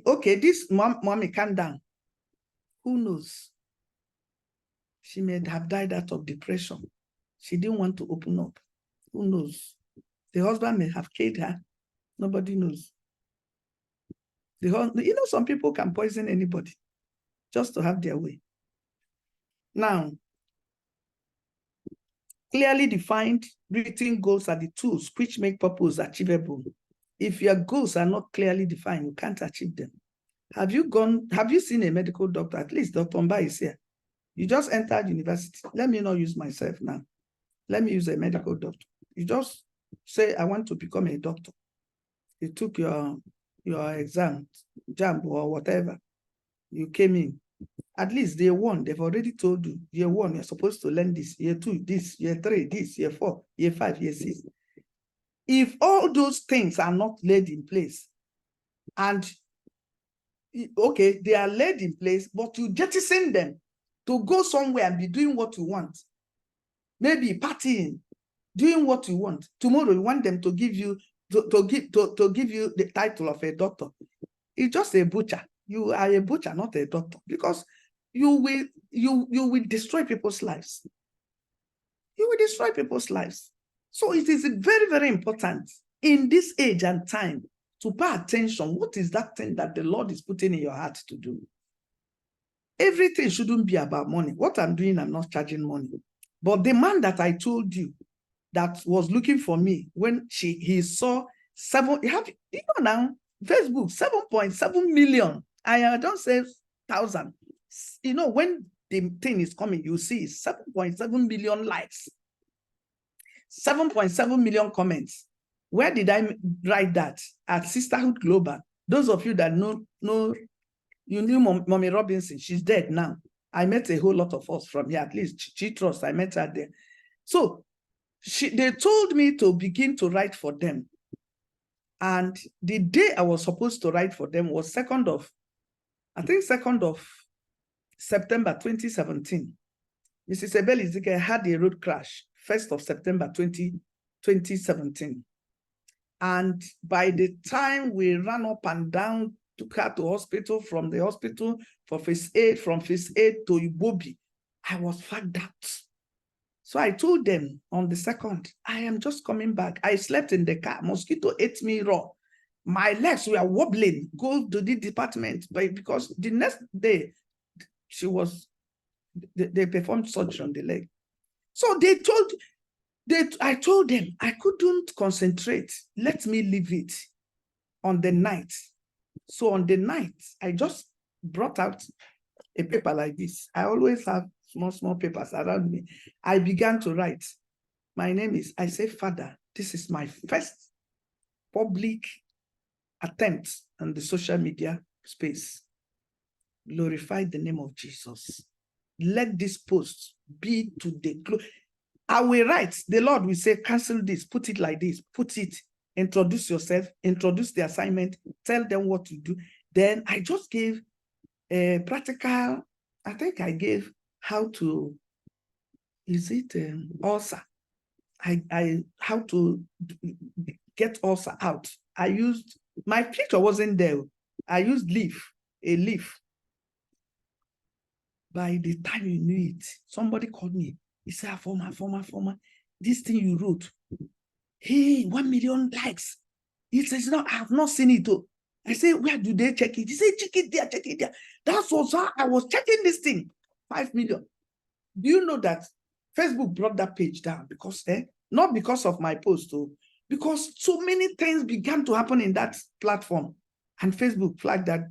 okay, this mommy calm down. Who knows? She may have died out of depression. She didn't want to open up. Who knows? The husband may have killed her. Nobody knows. Some people can poison anybody just to have their way. Now, clearly defined written goals are the tools which make purpose achievable. If your goals are not clearly defined, you can't achieve them. Have you seen a medical doctor? At least Dr. Mba is here. You just entered university. Let me not use myself now. Let me use a medical doctor. You just say, I want to become a doctor. You took your exam or whatever. You came in. At least year 1, they've already told you, year 1, you're supposed to learn this, year 2, this, year 3, this, year 4, year 5, year 6. If all those things are not laid in place, and okay, they are laid in place, but you jettison them to go somewhere and be doing what you want, maybe partying, doing what you want. Tomorrow you want them to give you to give you the title of a doctor. It's just a butcher. You are a butcher, not a doctor, because you will destroy people's lives. You will destroy people's lives. So it is very, very important in this age and time to pay attention. What is that thing that the Lord is putting in your heart to do? Everything shouldn't be about money. What I'm doing, I'm not charging money. But the man that I told you that was looking for me, when he saw now, Facebook, 7.7 million. I don't say 1,000. When the thing is coming, you see 7.7 million likes, 7.7 million comments. Where did I write that? At Sisterhood Global. Those of you that know, you knew Mommy Robinson. She's dead now. I met a whole lot of us from here. At least she trusts. I met her there. So they told me to begin to write for them. And the day I was supposed to write for them was 2nd of September 2017. Mrs. Ebel Ezekiel had a road crash, 1st of September 2017. And by the time we ran up and down, took her to hospital, from the hospital for first aid, from first aid to Ibobi, I was fagged out. So I told them on the 2nd, I am just coming back. I slept in the car. Mosquito ate me raw. My legs were wobbling. Go to the department. But because the next day, they performed surgery on the leg. So I told them I couldn't concentrate. Let me leave it on the night. So on the night, I just brought out a paper like this. I always have small papers around me. I began to write. My name is, I say, Father, this is my first public attempt on the social media space. Glorify the name of Jesus. Let this post be to the glory. I will write, the Lord will say, cancel this, put it like this, put it, introduce yourself, introduce the assignment, tell them what to do. Then I just gave a practical, I think I gave how to, is it ulcer? How to get ulcer out. I used, my picture wasn't there. I used a leaf. By the time you knew it, somebody called me. He said, Afoma, this thing you wrote, hey, 1 million likes. He says, no, I have not seen it. I say, where do they check it? He said, check it there, check it there. That was how I was checking this thing, 5 million. Do you know that Facebook brought that page down? Because, not because of my post, because so many things began to happen in that platform. And Facebook flagged that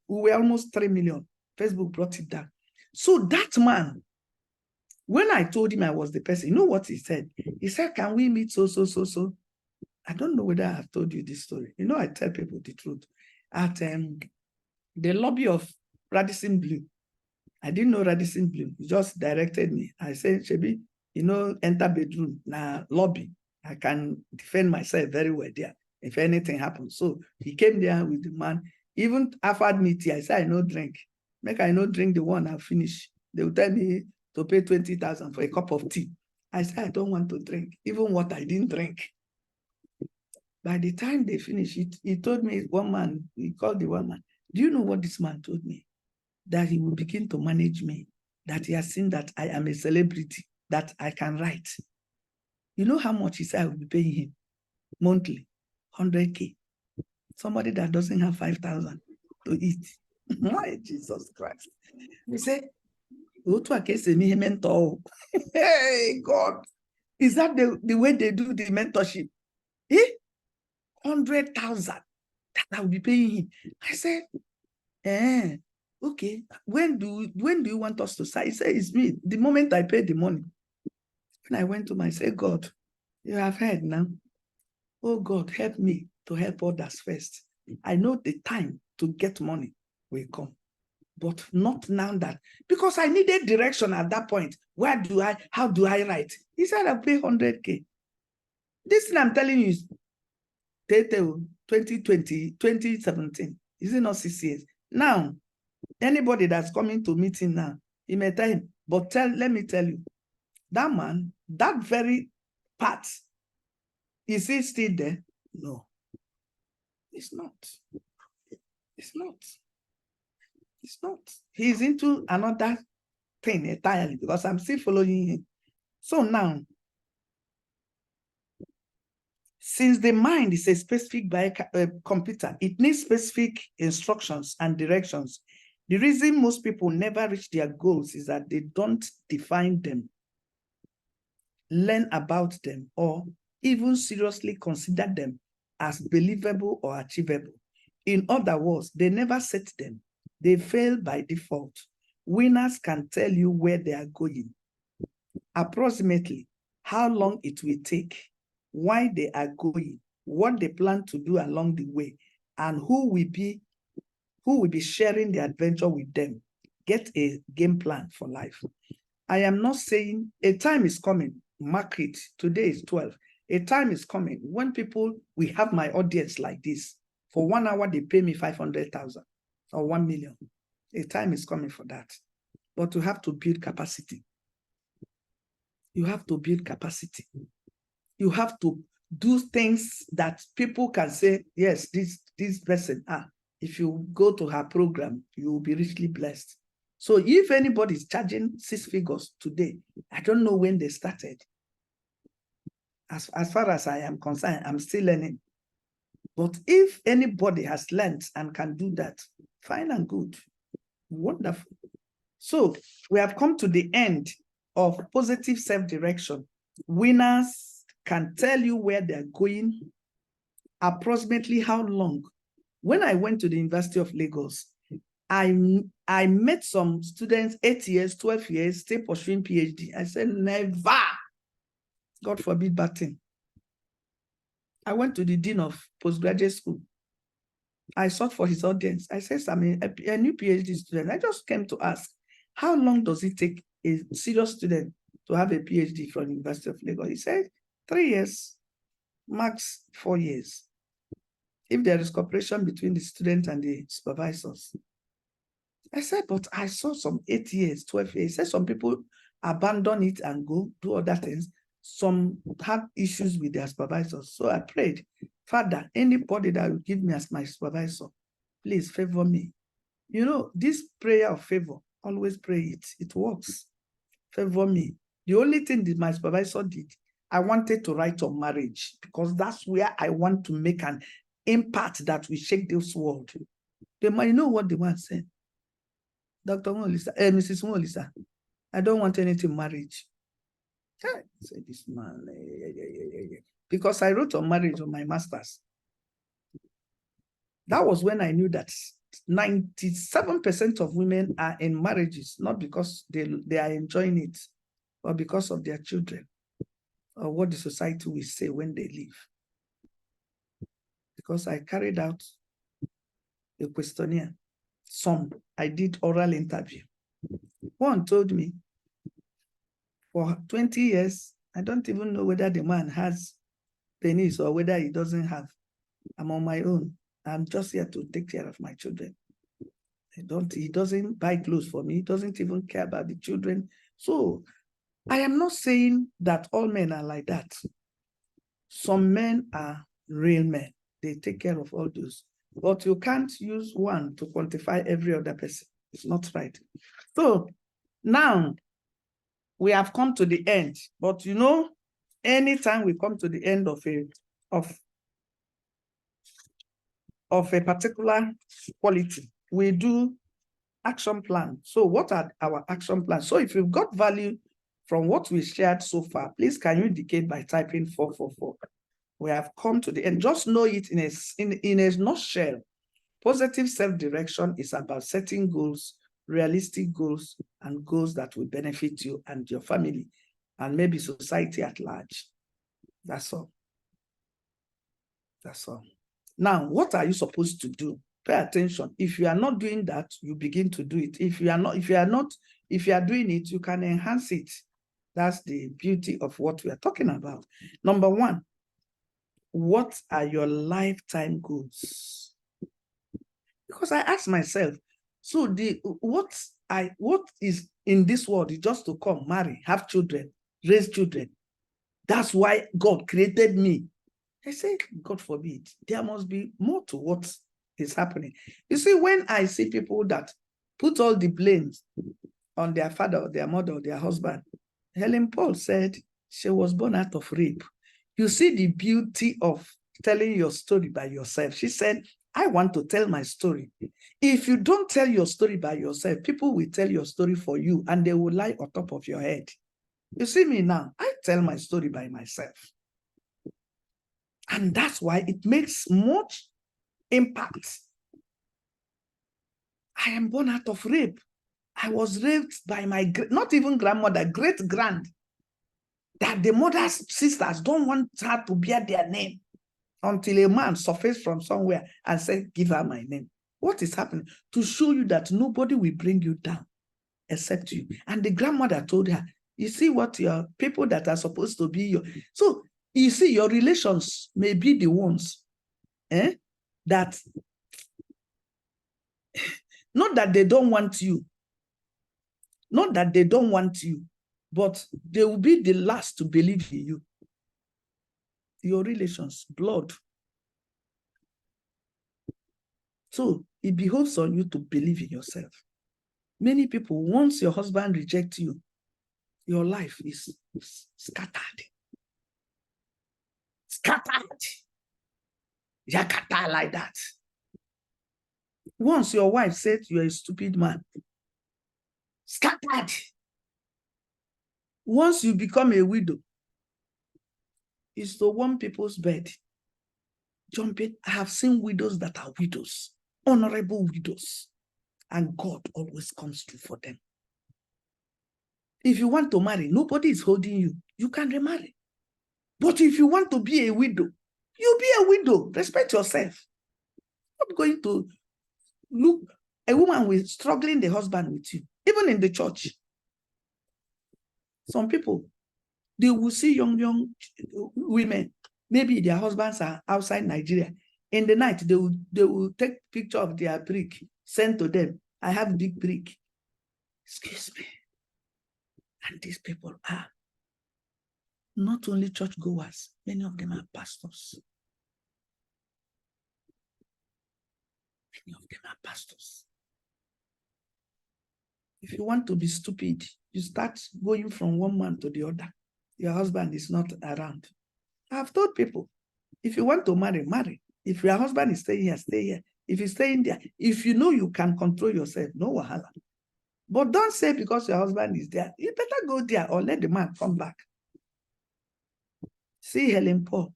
we were almost 3 million. Facebook brought it down. So that man, when I told him I was the person, you know what he said? He said, can we meet so? I don't know whether I have told you this story. You know, I tell people the truth. At the lobby of Radisson Blue, I didn't know Radisson Blue. He just directed me. I said, Shebi, you know, enter bedroom, now lobby. I can defend myself very well there if anything happens. So he came there with the man. Even offered me tea. I said, I no drink. Make I no drink the one I finish. They will tell me to pay 20,000 for a cup of tea. I said, I don't want to drink. Even what I didn't drink. By the time they finished, he told me, one man, he called the one man. Do you know what this man told me? That he will begin to manage me, that he has seen that I am a celebrity, that I can write. You know how much he said I will be paying him monthly? 100K. Somebody that doesn't have 5,000 to eat. My Jesus Christ. He said, hey, God. Is that the way they do the mentorship? 100,000 that I will be paying him. I said, okay, when do you want us to start? He said, it's me. The moment I paid the money, when I went to him, I said, God, you have heard now. Oh God, help me to help others first. I know the time to get money will come, but not now that, because I needed direction at that point. How do I write? He said, I'll pay 100K. This thing I'm telling you is 2020, 2017. Is it not 6 years? Now, anybody that's coming to meeting now, he may tell him, but let me tell you, that man, that very part, is he still there? No. It's not. It's not. It's not. He's into another thing entirely because I'm still following him. So now, since the mind is a specific computer, it needs specific instructions and directions. The reason most people never reach their goals is that they don't define them, learn about them, or even seriously consider them as believable or achievable. In other words, they never set them. They fail by default. Winners can tell you where they are going, approximately how long it will take, why they are going, what they plan to do along the way, and who will be sharing the adventure with them. Get a game plan for life. I am not saying a time is coming. Mark it. Today is 12. A time is coming when people will have my audience like this. For 1 hour, they pay me 500,000 or 1 million. A time is coming for that. But you have to build capacity. You have to build capacity. You have to do things that people can say, yes, this person, if you go to her program, you will be richly blessed. So if anybody is charging 6 figures today, I don't know when they started. As far as I am concerned, I'm still learning. But if anybody has learned and can do that, fine and good. Wonderful. So we have come to the end of positive self-direction. Winners can tell you where they're going, approximately how long. When I went to the University of Lagos, I met some students, 8 years, 12 years, still pursuing PhD. I said, never. God forbid bad thing. I went to the dean of postgraduate school. I sought for his audience. I said, I'm a new PhD student. I just came to ask, how long does it take a serious student to have a PhD from the University of Lagos? He said, 3 years, max 4 years. If there is cooperation between the student and the supervisors. I said, but I saw some 8 years, 12 years. He said some people abandon it and go do other things. Some had issues with their supervisors. So I prayed, Father, anybody that will give me as my supervisor, please favor me. You know, this prayer of favor, always pray it. It works. Favor me. The only thing that my supervisor did, I wanted to write on marriage because that's where I want to make an impact that will shake this world. They might know what the one said. Dr. Molisa, Mrs. Molisa, I don't want anything marriage. I said, this man, because I wrote on marriage on my master's. That was when I knew that 97% of women are in marriages, not because they are enjoying it, but because of their children or what the society will say when they leave. Because I carried out a questionnaire. Some, I did oral interview. One told me, for 20 years, I don't even know whether the man has penis or whether he doesn't have. I'm on my own. I'm just here to take care of my children. He doesn't buy clothes for me. He doesn't even care about the children. So I am not saying that all men are like that. Some men are real men. They take care of all those. But you can't use one to quantify every other person. It's not right. So now we have come to the end. But you know, anytime we come to the end of a particular quality, we do action plan. So what are our action plans? So if you've got value from what we shared so far, please can you indicate by typing 444. We have come to the end. Just know it in a nutshell. Positive self-direction is about setting goals, realistic goals, and goals that will benefit you and your family, and maybe society at large. That's all. That's all. Now, what are you supposed to do? Pay attention. If you are not doing that, you begin to do it. If you are doing it, you can enhance it. That's the beauty of what we are talking about. Number one, what are your lifetime goals? Because I ask myself, so what is in this world is just to come, marry, have children, raise children. That's why God created me. I say, God forbid, there must be more to what is happening. You see, when I see people that put all the blames on their father or their mother or their husband, Helen Paul said she was born out of rape. You see the beauty of telling your story by yourself. She said, I want to tell my story. If you don't tell your story by yourself, people will tell your story for you and they will lie on top of your head. You see me now, I tell my story by myself. And that's why it makes much impact. I am born out of rape. I was raped by my, not even grandmother, great-grand, that the mother's sisters don't want her to bear their name until a man surfaced from somewhere and said, give her my name. What is happening? To show you that nobody will bring you down except you. And the grandmother told her, you see what your people that are supposed to be your... So you see, your relations may be the ones that, not that they don't want you, not that they don't want you, but they will be the last to believe in you. Your relations, blood. So it behoves on you to believe in yourself. Many people, once your husband rejects you, your life is scattered. Scattered. Yakata like that. Once your wife said you're a stupid man, scattered. Once you become a widow, it's to warm people's bed. Jumping. I have seen widows that are widows, honorable widows, and God always comes through for them. If you want to marry, nobody is holding you. You can remarry. But if you want to be a widow, you be a widow. Respect yourself. Not going to look a woman with struggling the husband with you, even in the church. Some people, they will see young women, maybe their husbands are outside Nigeria. In the night, they will take picture of their brick, send to them. I have big brick. Excuse me. And these people are not only churchgoers, many of them are pastors. Many of them are pastors. If you want to be stupid, you start going from one man to the other. Your husband is not around. I've told people, if you want to marry, marry. If your husband is staying here, stay here. If he's staying there, if you know you can control yourself, no wahala. But don't say because your husband is there, you better go there or let the man come back. See Helen Paul.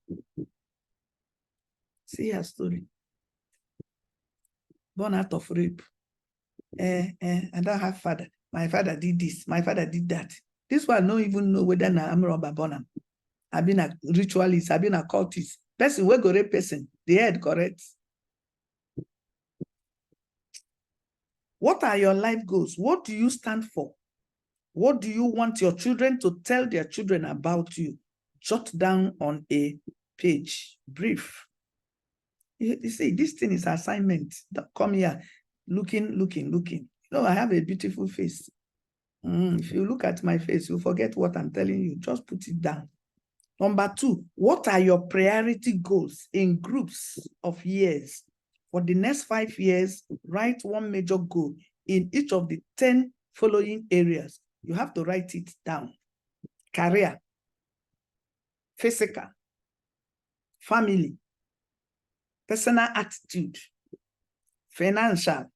See her story. Born out of rape. I don't have father. My father did this. My father did that. This one don't even know whether I'm a robber born. I've been a ritualist. I've been a cultist. Person will go rape person. The head correct. What are your life goals? What do you stand for? What do you want your children to tell their children about you? Jot down on a page, brief. You see, this thing is assignment. Come here, looking. No, I have a beautiful face. If you look at my face, you forget what I'm telling you. Just put it down. Number 2, what are your priority goals in groups of years? For the next 5 years, write one major goal in each of the 10 following areas. You have to write it down. Career, physical, family, personal attitude, financial,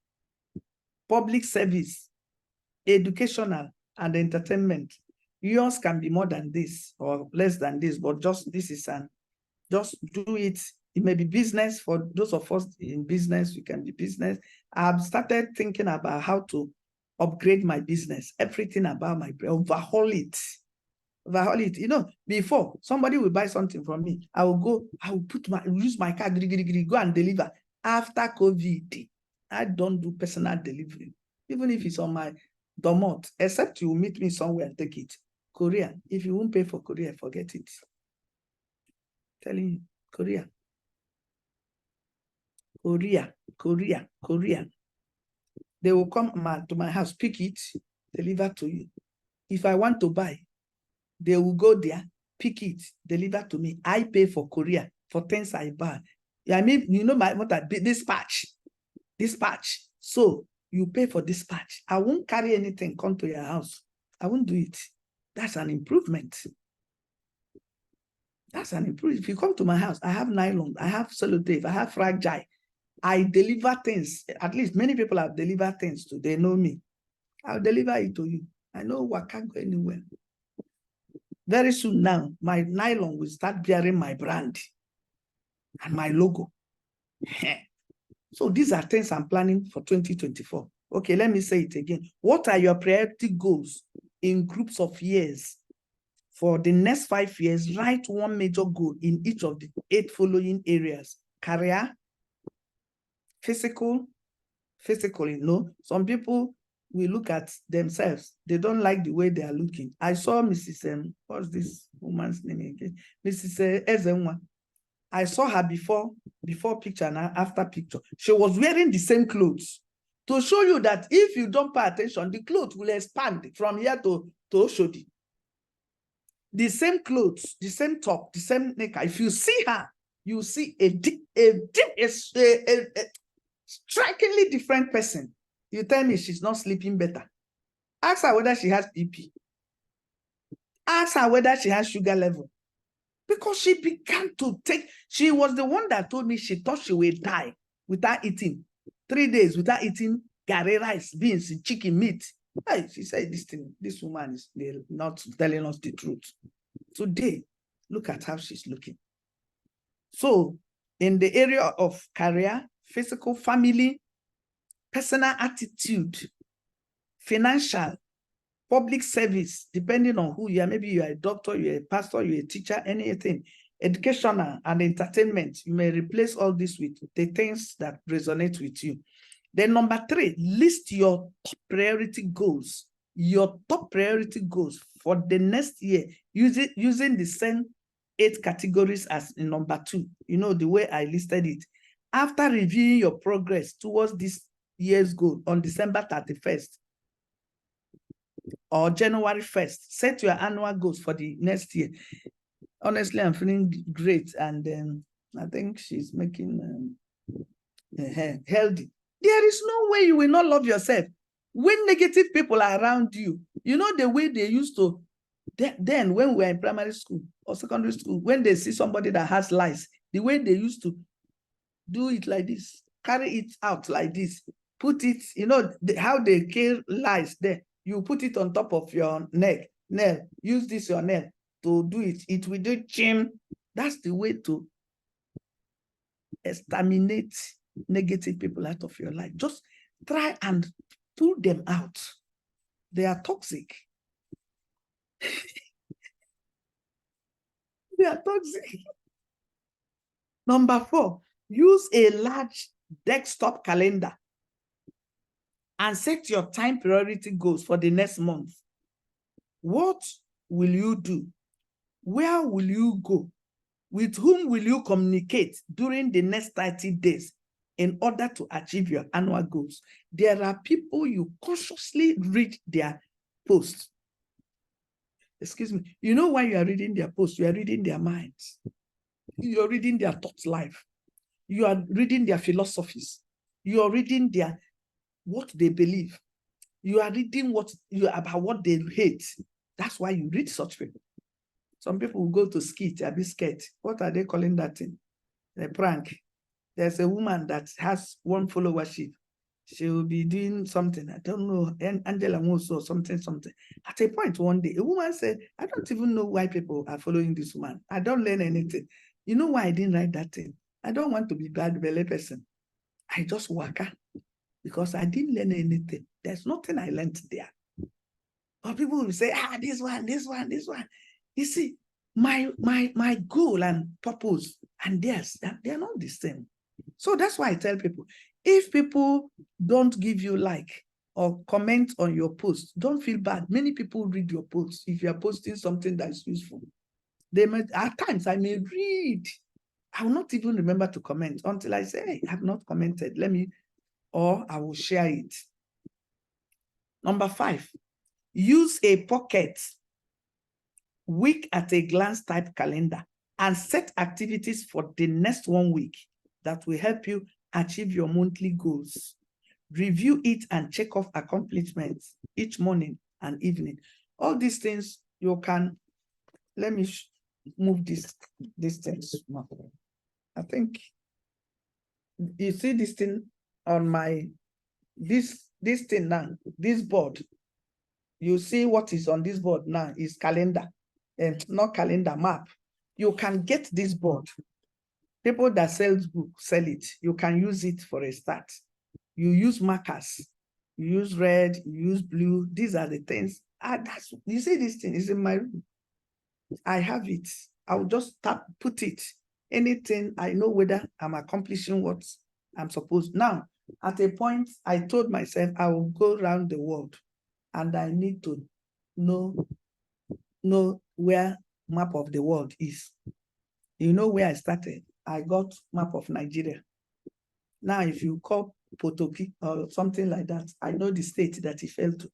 public service, educational, and entertainment. Yours can be more than this or less than this, but just do it. It may be business. For those of us in business, you can be business. I've started thinking about how to upgrade my business, everything about my, overhaul it. You know, before somebody will buy something from me, I will use my car, go and deliver. After COVID, I don't do personal delivery, even if it's on my domot, except you meet me somewhere and take it. Korea, if you won't pay for Korea, forget it. I'm telling you, Korea. They will come to my house, pick it, deliver to you. If I want to buy, they will go there, pick it, deliver to me. I pay for Korea for things I buy. I mean, you know what I dispatch. So you pay for dispatch. I won't carry anything, come to your house. I won't do it. That's an improvement. That's an improvement. If you come to my house, I have nylon, I have sellotape, I have fragile. I deliver things. At least many people have delivered things to. They know me. I'll deliver it to you. I know I can't go anywhere. Very soon now, my nylon will start bearing my brand and my logo. So these are things I'm planning for 2024. Okay, let me say it again. What are your priority goals in groups of years? For the next 5 years, write one major goal in each of the 8 following areas. Career, physical, you know. Some people will look at themselves. They don't like the way they are looking. I saw Mrs. What's this woman's name again? Mrs. Ezenwa. I saw her before picture and after picture. She was wearing the same clothes to show you that if you don't pay attention, the clothes will expand from here to Oshodi. The same clothes, the same top, the same knicker. If you see her, you see a strikingly different person. You tell me she's not sleeping better. Ask her whether she has BP. Ask her whether she has sugar level. Because she began to take, she was the one that told me she thought she would die without eating. 3 days without eating garri rice, beans, chicken, meat. Hey, she said this thing, this woman is not telling us the truth. Today, look at how she's looking. So, in the area of career, physical, family, personal attitude, financial, public service, depending on who you are, maybe you are a doctor, you're a pastor, you're a teacher, anything, educational and entertainment, you may replace all this with the things that resonate with you. Then number 3, list your top priority goals. Your top priority goals for the next year, using the same 8 categories as in number 2. You know, the way I listed it. After reviewing your progress towards this year's goal on December 31st or January 1st, set your annual goals for the next year. Honestly, I'm feeling great, and I think she's making healthy. There is no way you will not love yourself. When negative people are around you, you know the way they used to, then when we were in primary school or secondary school, when they see somebody that has lice, the way they used to do it like this, carry it out like this, put it, you know, how they kill lice there. You put it on top of your nail, use this your nail to do it. It will do chim. That's the way to exterminate negative people out of your life. Just try and pull them out. They are toxic. They are toxic. Number 4, use a large desktop calendar and set your time priority goals for the next month. What will you do? Where will you go? With whom will you communicate during the next 30 days in order to achieve your annual goals? There are people you consciously read their posts. Excuse me. You know why you are reading their posts? You are reading their minds. You are reading their thoughts life. You are reading their philosophies. You are reading what they believe. You are reading about what they hate. That's why you read such people. Some people will go to skit, a biscuit. What are they calling that thing? A prank. There's a woman that has 1 followership. She will be doing something. I don't know, Angela Mosso or something. At a point one day, a woman said, I don't even know why people are following this woman. I don't learn anything. You know why I didn't write that thing? I don't want to be bad belly person. I just work out because I didn't learn anything. There's nothing I learned there. But people will say, this one. You see, my goal and purpose and theirs, they're not the same. So that's why I tell people, if people don't give you like or comment on your post, don't feel bad. Many people read your posts if you are posting something that is useful. At times I may read. I will not even remember to comment until I say, hey, I have not commented. Or I will share it. Number 5, use a pocket week at a glance type calendar and set activities for the next 1 week that will help you achieve your monthly goals. Review it and check off accomplishments each morning and evening. All these things you can, let me move these things. I think you see this thing on my, this thing now, this board. You see what is on this board now is calendar, and not calendar, map. You can get this board. People that sell books sell it. You can use it for a start. You use markers. You use red, you use blue. These are the things. You see this thing is in my room. I have it. I'll just put it. Anything, I know whether I'm accomplishing what I'm supposed. Now, at a point, I told myself I will go around the world and I need to know where map of the world is. You know where I started? I got map of Nigeria. Now, if you call Potoki or something like that, I know the state that it fell to.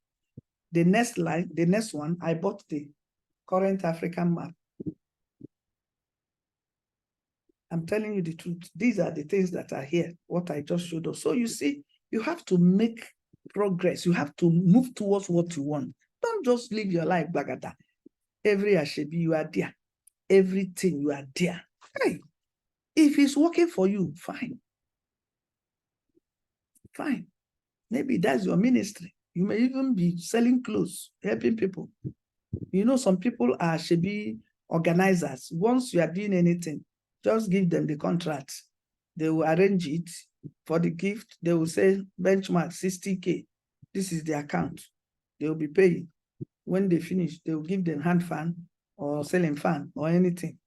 The next one, I bought the current African map. I'm telling you the truth. These are the things that are here, what I just showed us. So you see, you have to make progress. You have to move towards what you want. Don't just live your life bagata. Every ashebi, you are there. Everything, you are there. Hey, if it's working for you, fine. Fine. Maybe that's your ministry. You may even be selling clothes, helping people. You know, some people should be organizers. Once you are doing anything, just give them the contract. They will arrange it for the gift. They will say benchmark 60K. This is the account. They will be paying. When they finish, they will give them hand fan or selling fan or anything.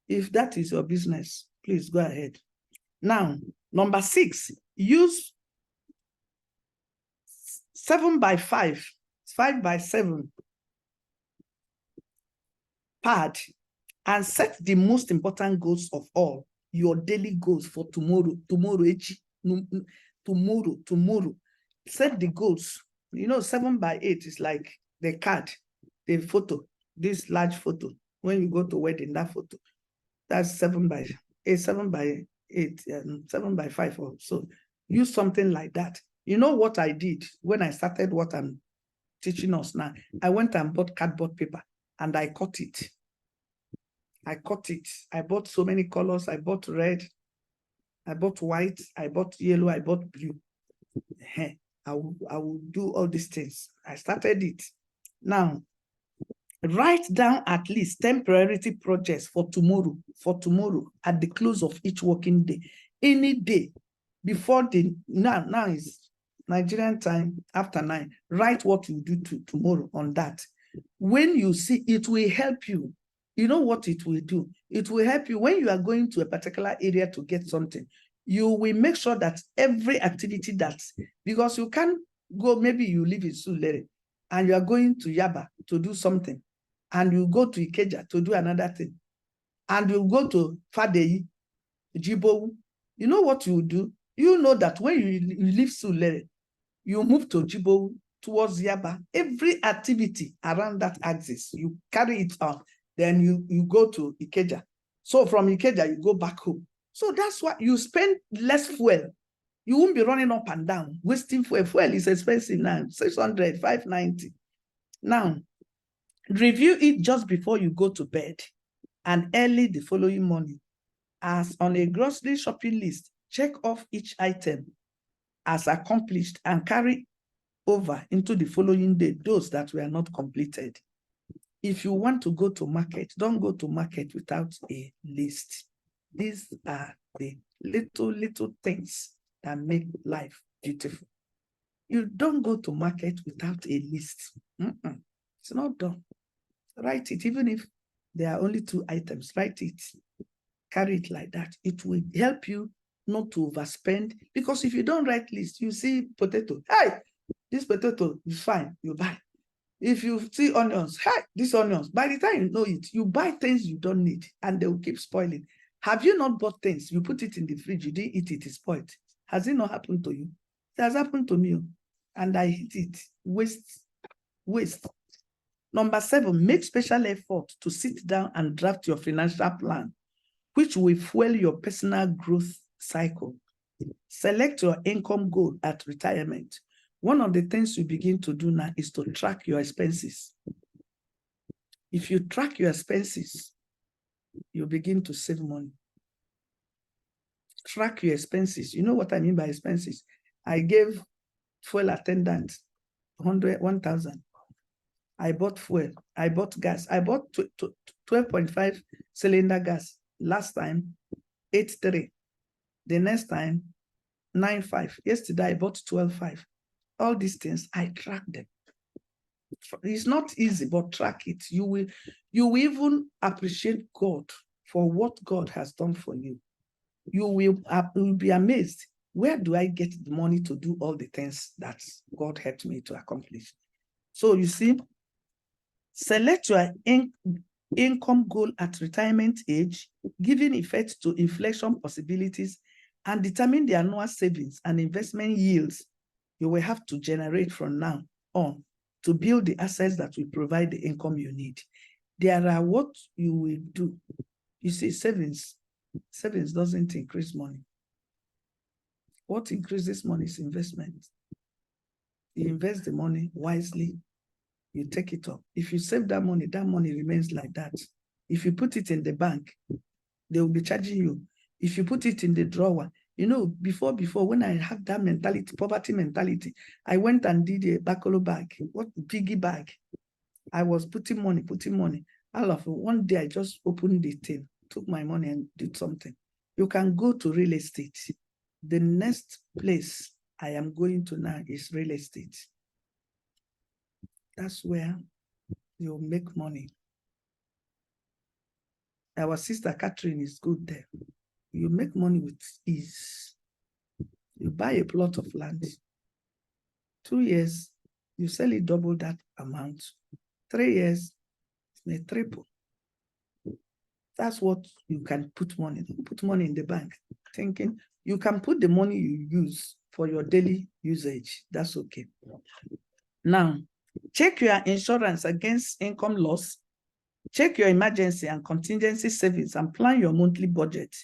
If that is your business, please go ahead. Now, number 6, use 7x5, 5x7 pad and set the most important goals of all, your daily goals for tomorrow. Tomorrow. Set the goals. You know, 7x8 is like the card, the photo, this large photo. When you go to wedding, that photo, that's 7x8, 7x8, 7x5 or so. Use something like that. You know what I did when I started what I'm teaching us now? I went and bought cardboard paper and I cut it. I bought so many colors. I bought red, I bought white, I bought yellow, I bought blue. I will do all these things. I started it. Now, write down at least 10 priority projects for tomorrow at the close of each working day. Any day before now is Nigerian time after 9. Write what you do tomorrow on that. When you see, it will help you. You know what it will do? It will help you when you are going to a particular area to get something. You will make sure that every activity because you can't go, maybe you live in Sulere and you are going to Yaba to do something, and you go to Ikeja to do another thing, and you go to Fadeyi, Jibo. You know what you do? You know that when you leave Sulere, you move to Jibo towards Yaba. Every activity around that axis, you carry it on. Then you go to Ikeja. So from Ikeja, you go back home. So that's why you spend less fuel. You won't be running up and down, wasting fuel. Fuel is expensive now, 600, 590. Now, review it just before you go to bed and early the following morning. As on a grocery shopping list, check off each item as accomplished and carry over into the following day those that were not completed. If you want to go to market, don't go to market without a list. These are the little things that make life beautiful. You don't go to market without a list. It's not done. Write it, even if there are only 2 items, write it. Carry it like that. It will help you not to overspend, because if you don't write list, you see potato. Hey, this potato is fine, you buy. If you see onions, hey, these onions, by the time you know it, you buy things you don't need and they will keep spoiling. Have you not bought things? You put it in the fridge, you didn't eat it, it's spoiled. Has it not happened to you? It has happened to me, and I eat it. Waste. Number 7, make special effort to sit down and draft your financial plan, which will fuel your personal growth cycle. Select your income goal at retirement. One of the things you begin to do now is to track your expenses. If you track your expenses, you begin to save money. Track your expenses. You know what I mean by expenses? I gave fuel attendant 1,000. I bought fuel. I bought gas. I bought 12.5 cylinder gas. Last time, 8.3. The next time, 9.5. Yesterday, I bought 12.5. All these things, I track them. It's not easy, but track it. You will even appreciate God for what God has done for you. You will be amazed. Where do I get the money to do all the things that God helped me to accomplish? So you see, select your income goal at retirement age, giving effect to inflation possibilities, and determine the annual savings and investment yields you will have to generate from now on to build the assets that will provide the income you need. There are what you will do. You see, savings doesn't increase money. What increases money is investment. You invest the money wisely, you take it up. If you save that money remains like that. If you put it in the bank, they will be charging you. If you put it in the drawer, You know, before when I had that mentality, poverty mentality, I went and did a bachelor bag, what piggy bag. I was putting money. All of it. One day I just opened the thing, took my money and did something. You can go to real estate. The next place I am going to now is real estate. That's where you make money. Our sister Catherine is good there. You make money with ease. You buy a plot of land. 2 years, you sell it double that amount. 3 years, it may triple. That's what you can put money. Don't put money in the bank, thinking you can put the money you use for your daily usage. That's okay. Now, check your insurance against income loss. Check your emergency and contingency savings and plan your monthly budget.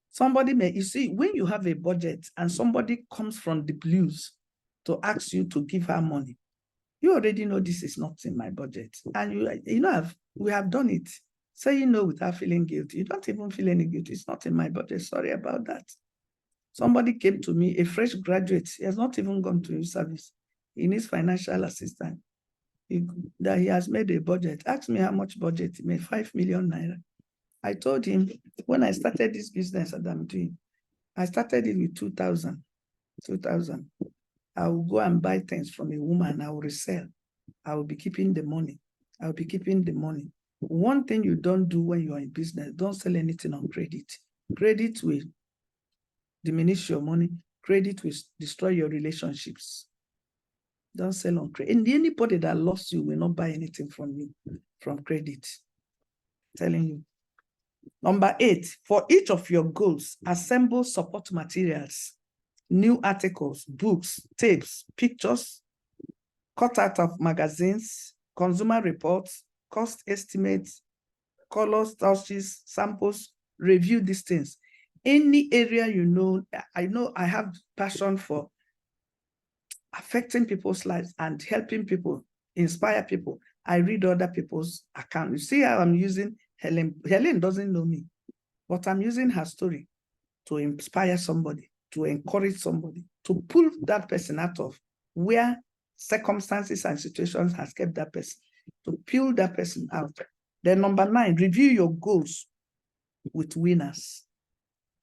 Somebody may, you see, when you have a budget and somebody comes from the blues to ask you to give her money, you already know this is not in my budget. And you know, we have done it. Saying no without feeling guilty. You don't even feel any guilt. It's not in my budget. Sorry about that. Somebody came to me, a fresh graduate. He has not even gone to his service. He needs financial assistance. That he has made a budget. Asked me how much budget. He made 5 million naira. I told him, when I started this business that I'm doing, I started it with 2,000. I will go and buy things from a woman. I will resell. I will be keeping the money. One thing you don't do when you are in business, don't sell anything on credit. Credit will diminish your money. Credit will destroy your relationships. Don't sell on credit. And anybody that lost you will not buy anything from you, from credit. I'm telling you. Number 8, for each of your goals, assemble support materials, new articles, books, tapes, pictures, cut out of magazines, consumer reports, cost estimates, colors, touches, samples, review these things. Any area you know, I have passion for affecting people's lives and helping people, inspire people. I read other people's accounts. You see how I'm using Helen. Helen doesn't know me, but I'm using her story to inspire somebody, to encourage somebody, to pull that person out of where circumstances and situations has kept that person, to pull that person out. Then number 9, review your goals with winners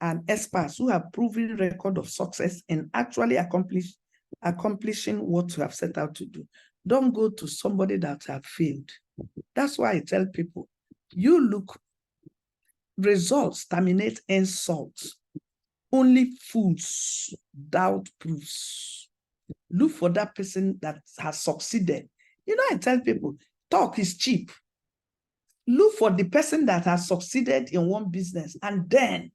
and experts who have proven record of success in actually accomplishing what you have set out to do. Don't go to somebody that have failed. That's why I tell people, results terminate insults. Only fools doubt proofs. Look for that person that has succeeded. You know, I tell people, talk is cheap. Look for the person that has succeeded in one business and then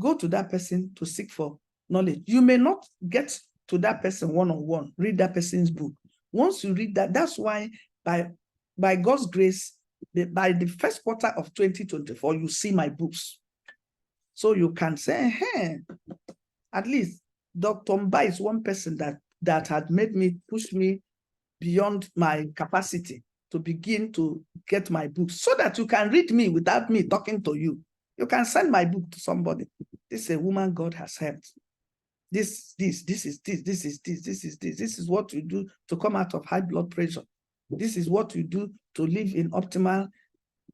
go to that person to seek for knowledge. You may not get to that person one-on-one, read that person's book. Once you read that, that's why by God's grace, by the first quarter of 2024, you see my books. So you can say, hey, at least Dr. Mba is one person that had made me, push me beyond my capacity to begin to get my books so that you can read me without me talking to you. You can send my book to somebody. This is a woman God has helped. This is what you do to come out of high blood pressure. This is what you do to live in optimal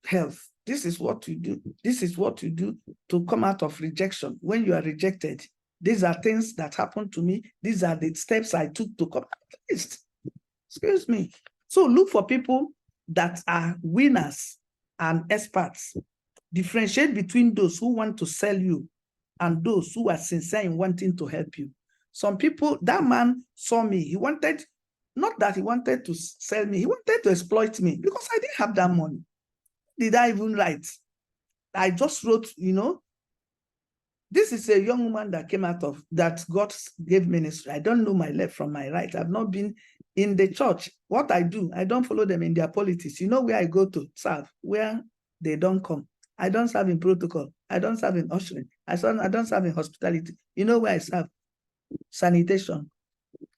health. This is what you do. This is what you do to come out of rejection. When you are rejected, these are things that happened to me. These are the steps I took to come out of this. Excuse me. So look for people that are winners and experts. Differentiate between those who want to sell you and those who are sincere in wanting to help you. Some people, that man saw me. He wanted, not that he wanted to sell me, he wanted to exploit me because I didn't have that money. Did I even write? I just wrote, you know, this is a young woman that came out of, that God gave ministry. I don't know my left from my right. I've not been in the church. What I do, I don't follow them in their politics. You know where I go to serve, where they don't come. I don't serve in protocol. I don't serve in ushering. I don't serve in hospitality. You know where I serve? Sanitation,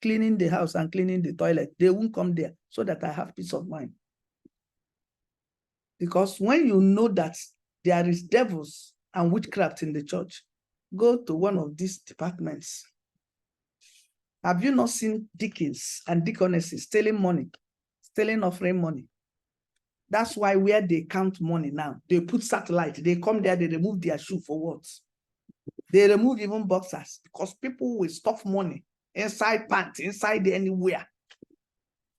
cleaning the house and cleaning the toilet. They won't come there so that I have peace of mind. Because when you know that there is devils and witchcraft in the church, go to one of these departments. Have you not seen deacons and deaconesses stealing money, stealing offering money? That's why where they count money now, they put satellite, they come there, they remove their shoe for what? They remove even boxers because people will stuff money inside pants, inside anywhere.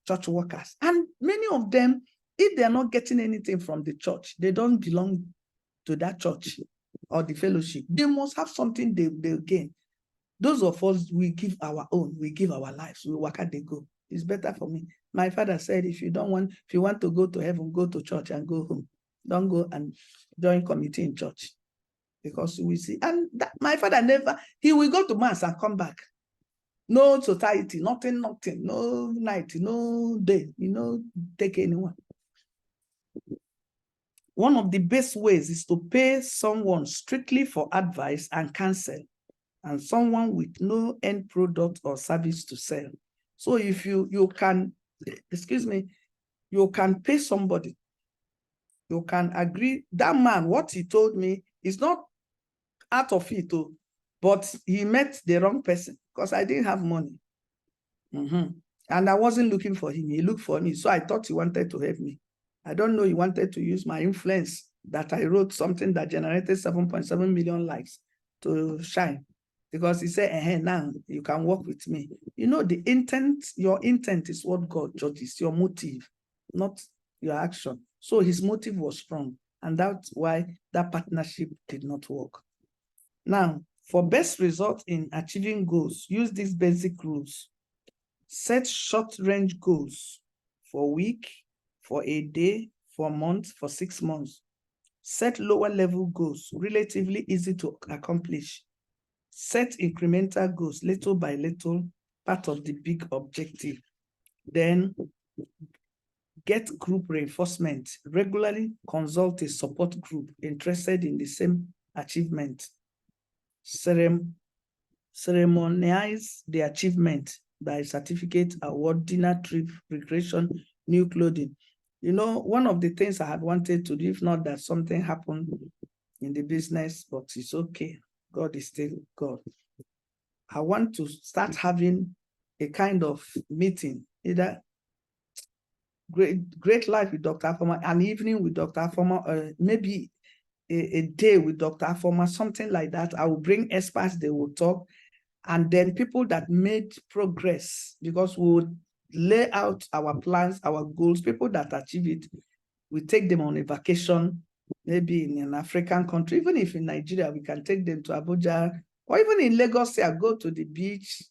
Church workers. And many of them, if they're not getting anything from the church, they don't belong to that church or the fellowship. They must have something they'll gain. Those of us, we give our own, we give our lives, we work out, they go. It's better for me. My father said, if you want to go to heaven, go to church and go home. Don't go and join committee in church. Because we see, and that, my father never, he will go to mass and come back. No society, nothing, no night, no day, take anyone. One of the best ways is to pay someone strictly for advice and counsel, and someone with no end product or service to sell. So if you can, you can pay somebody, you can agree, that man, what he told me is not out of it, but he met the wrong person because I didn't have money. And I wasn't looking for him. He looked for me. So I thought he wanted to help me. I don't know, he wanted to use my influence that I wrote something that generated 7.7 million likes to shine. Because he said, now you can work with me. The intent, your intent is what God judges, your motive, not your action. So his motive was strong. And that's why that partnership did not work. Now, for best result in achieving goals, use these basic rules. Set short-range goals for a week, for a day, for a month, for 6 months. Set lower-level goals, relatively easy to accomplish. Set incremental goals, little by little, part of the big objective. Then get group reinforcement. Regularly consult a support group interested in the same achievement. Ceremonize the achievement by certificate, award, dinner, trip, recreation, new clothing. One of the things I had wanted to do, if not that something happened in the business, but it's okay. God is still God. I want to start having a kind of meeting, either great life with Dr. Afoma, an evening with Dr. Afoma, maybe a day with Dr. Afoma, something like that. I will bring experts, they will talk. And then people that made progress, because we would lay out our plans, our goals, people that achieve it, we take them on a vacation, maybe in an African country. Even if in Nigeria, we can take them to Abuja, or even in Lagos, say, go to the beach,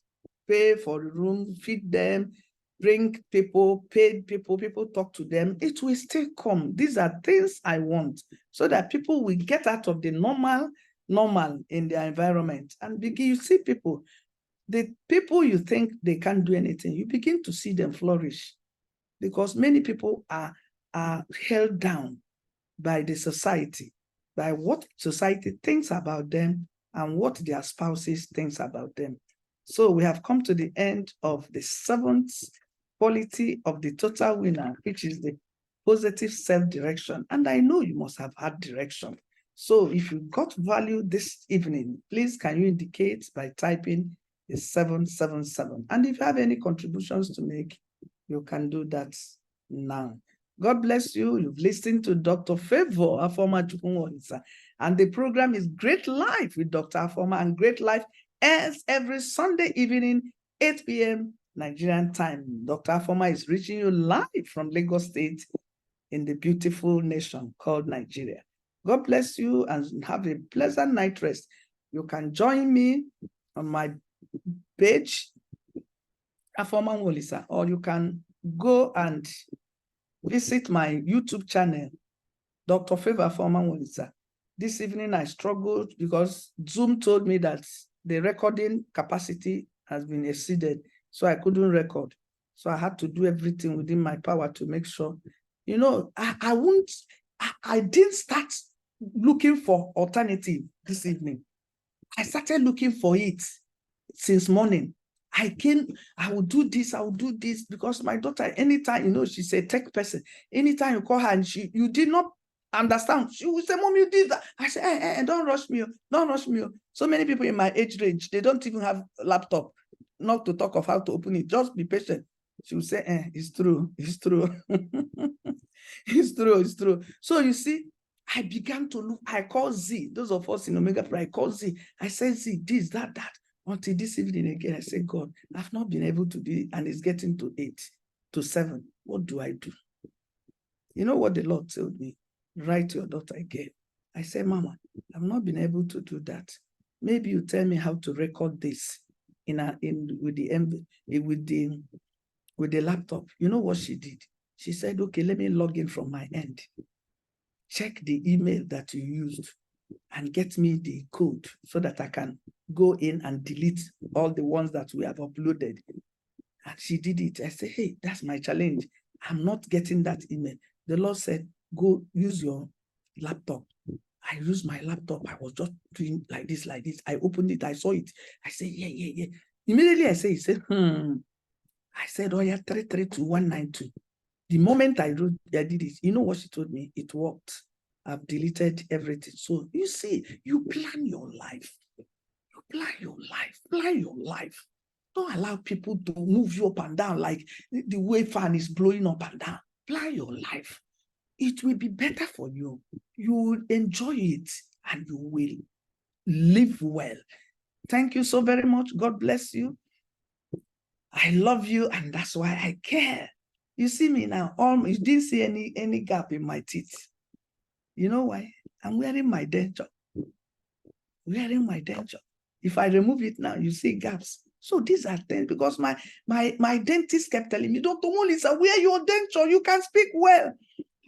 pay for a room, feed them, bring people, paid people talk to them. It will still come. These are things I want, so that people will get out of the normal in their environment and begin. You see people, the people you think they can't do anything, you begin to see them flourish, because many people are held down by the society, by what society thinks about them and what their spouses thinks about them. So we have come to the end of the 7th quality of the total winner, which is the positive self-direction. And I know you must have had direction. So if you got value this evening, please can you indicate by typing the 777. And if you have any contributions to make, you can do that now. God bless you. You've listened to Dr. Favour, Afoma, and the program is Great Life with Dr. Afoma, and Great Life airs every Sunday evening, 8 p.m. Nigerian time. Dr. Afoma is reaching you live from Lagos State in the beautiful nation called Nigeria. God bless you and have a pleasant night rest. You can join me on my page, Afoma Wolisa, or you can go and visit my YouTube channel, Dr. Favour Afoma Wolisa. This evening I struggled because Zoom told me that the recording capacity has been exceeded, so I couldn't record. So I had to do everything within my power to make sure. I didn't start looking for alternative this evening. I started looking for it since morning. I will do this, because my daughter, anytime, she's a tech person. Anytime you call her and you did not understand. She will say, Mom, you did that. I say, don't rush me. Don't rush me. So many people in my age range, they don't even have a laptop, not to talk of how to open it. Just be patient. She will say, it's true. It's true. It's true. It's true. So you see, I began to look. I call Z. Those of us in Omega Pro, I call Z. I said, Z, this, that. Until this evening again, I said, God, I've not been able to do it, and it's getting to 8 to 7. What do I do? You know what the Lord told me? Write your daughter again. I said, Mama, I've not been able to do that. Maybe you tell me how to record this with the laptop. You know what she did? She said, okay, let me log in from my end. Check the email that you used and get me the code so that I can go in and delete all the ones that we have uploaded. And she did it. I said, hey, that's my challenge. I'm not getting that email. The Lord said, go use your laptop. I used my laptop. I was just doing like this. I opened it. I saw it. I said, yeah. Immediately I said, I said, oh yeah, 332-192. The moment I did it, you know what she told me? It worked. I've deleted everything. So you see, you plan your life. You plan your life. Plan your life. Don't allow people to move you up and down like the way fan is blowing up and down. Plan your life. It will be better for you. You will enjoy it and you will live well. Thank you so very much. God bless you. I love you, and that's why I care. You see me now, you didn't see any gap in my teeth. You know why? I'm wearing my denture. If I remove it now, you see gaps. So these are things, because my dentist kept telling me, Dr. Molisa, wear your denture, you can speak well.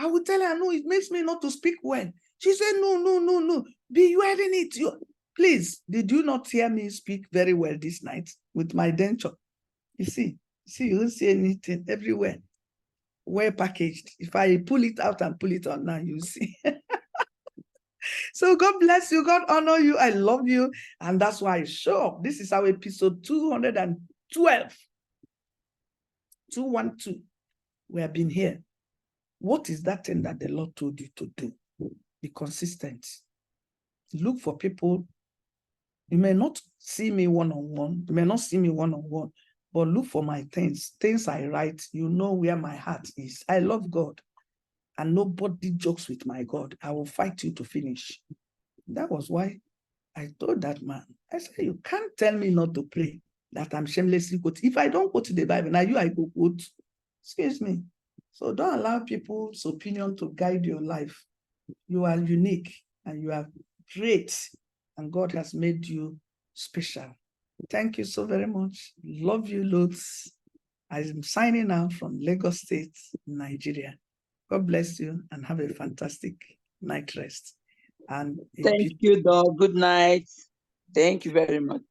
I would tell her, no, it makes me not to speak well. She said, no, be wearing it. Please, did you not hear me speak very well this night with my denture? You see, you don't see anything everywhere. Well packaged. If I pull it out and pull it on now, you see. So God bless you. God honor you. I love you. And that's why I show up. This is our episode 212. 212. We have been here. What is that thing that the Lord told you to do? Be consistent. Look for people. You may not see me one-on-one. You may not see me one-on-one. But look for my things I write. You know where my heart is. I love God. And nobody jokes with my God. I will fight you to finish. That was why I told that man, I said, you can't tell me not to pray, that I'm shamelessly quoting. If I don't quote the Bible, now I go quote. Excuse me. So don't allow people's opinion to guide your life. You are unique and you are great. And God has made you special. Thank you so very much. Love you loads. I'm signing out from Lagos State, Nigeria. God bless you and have a fantastic night rest. And thank you, Doc. Good night. Thank you very much.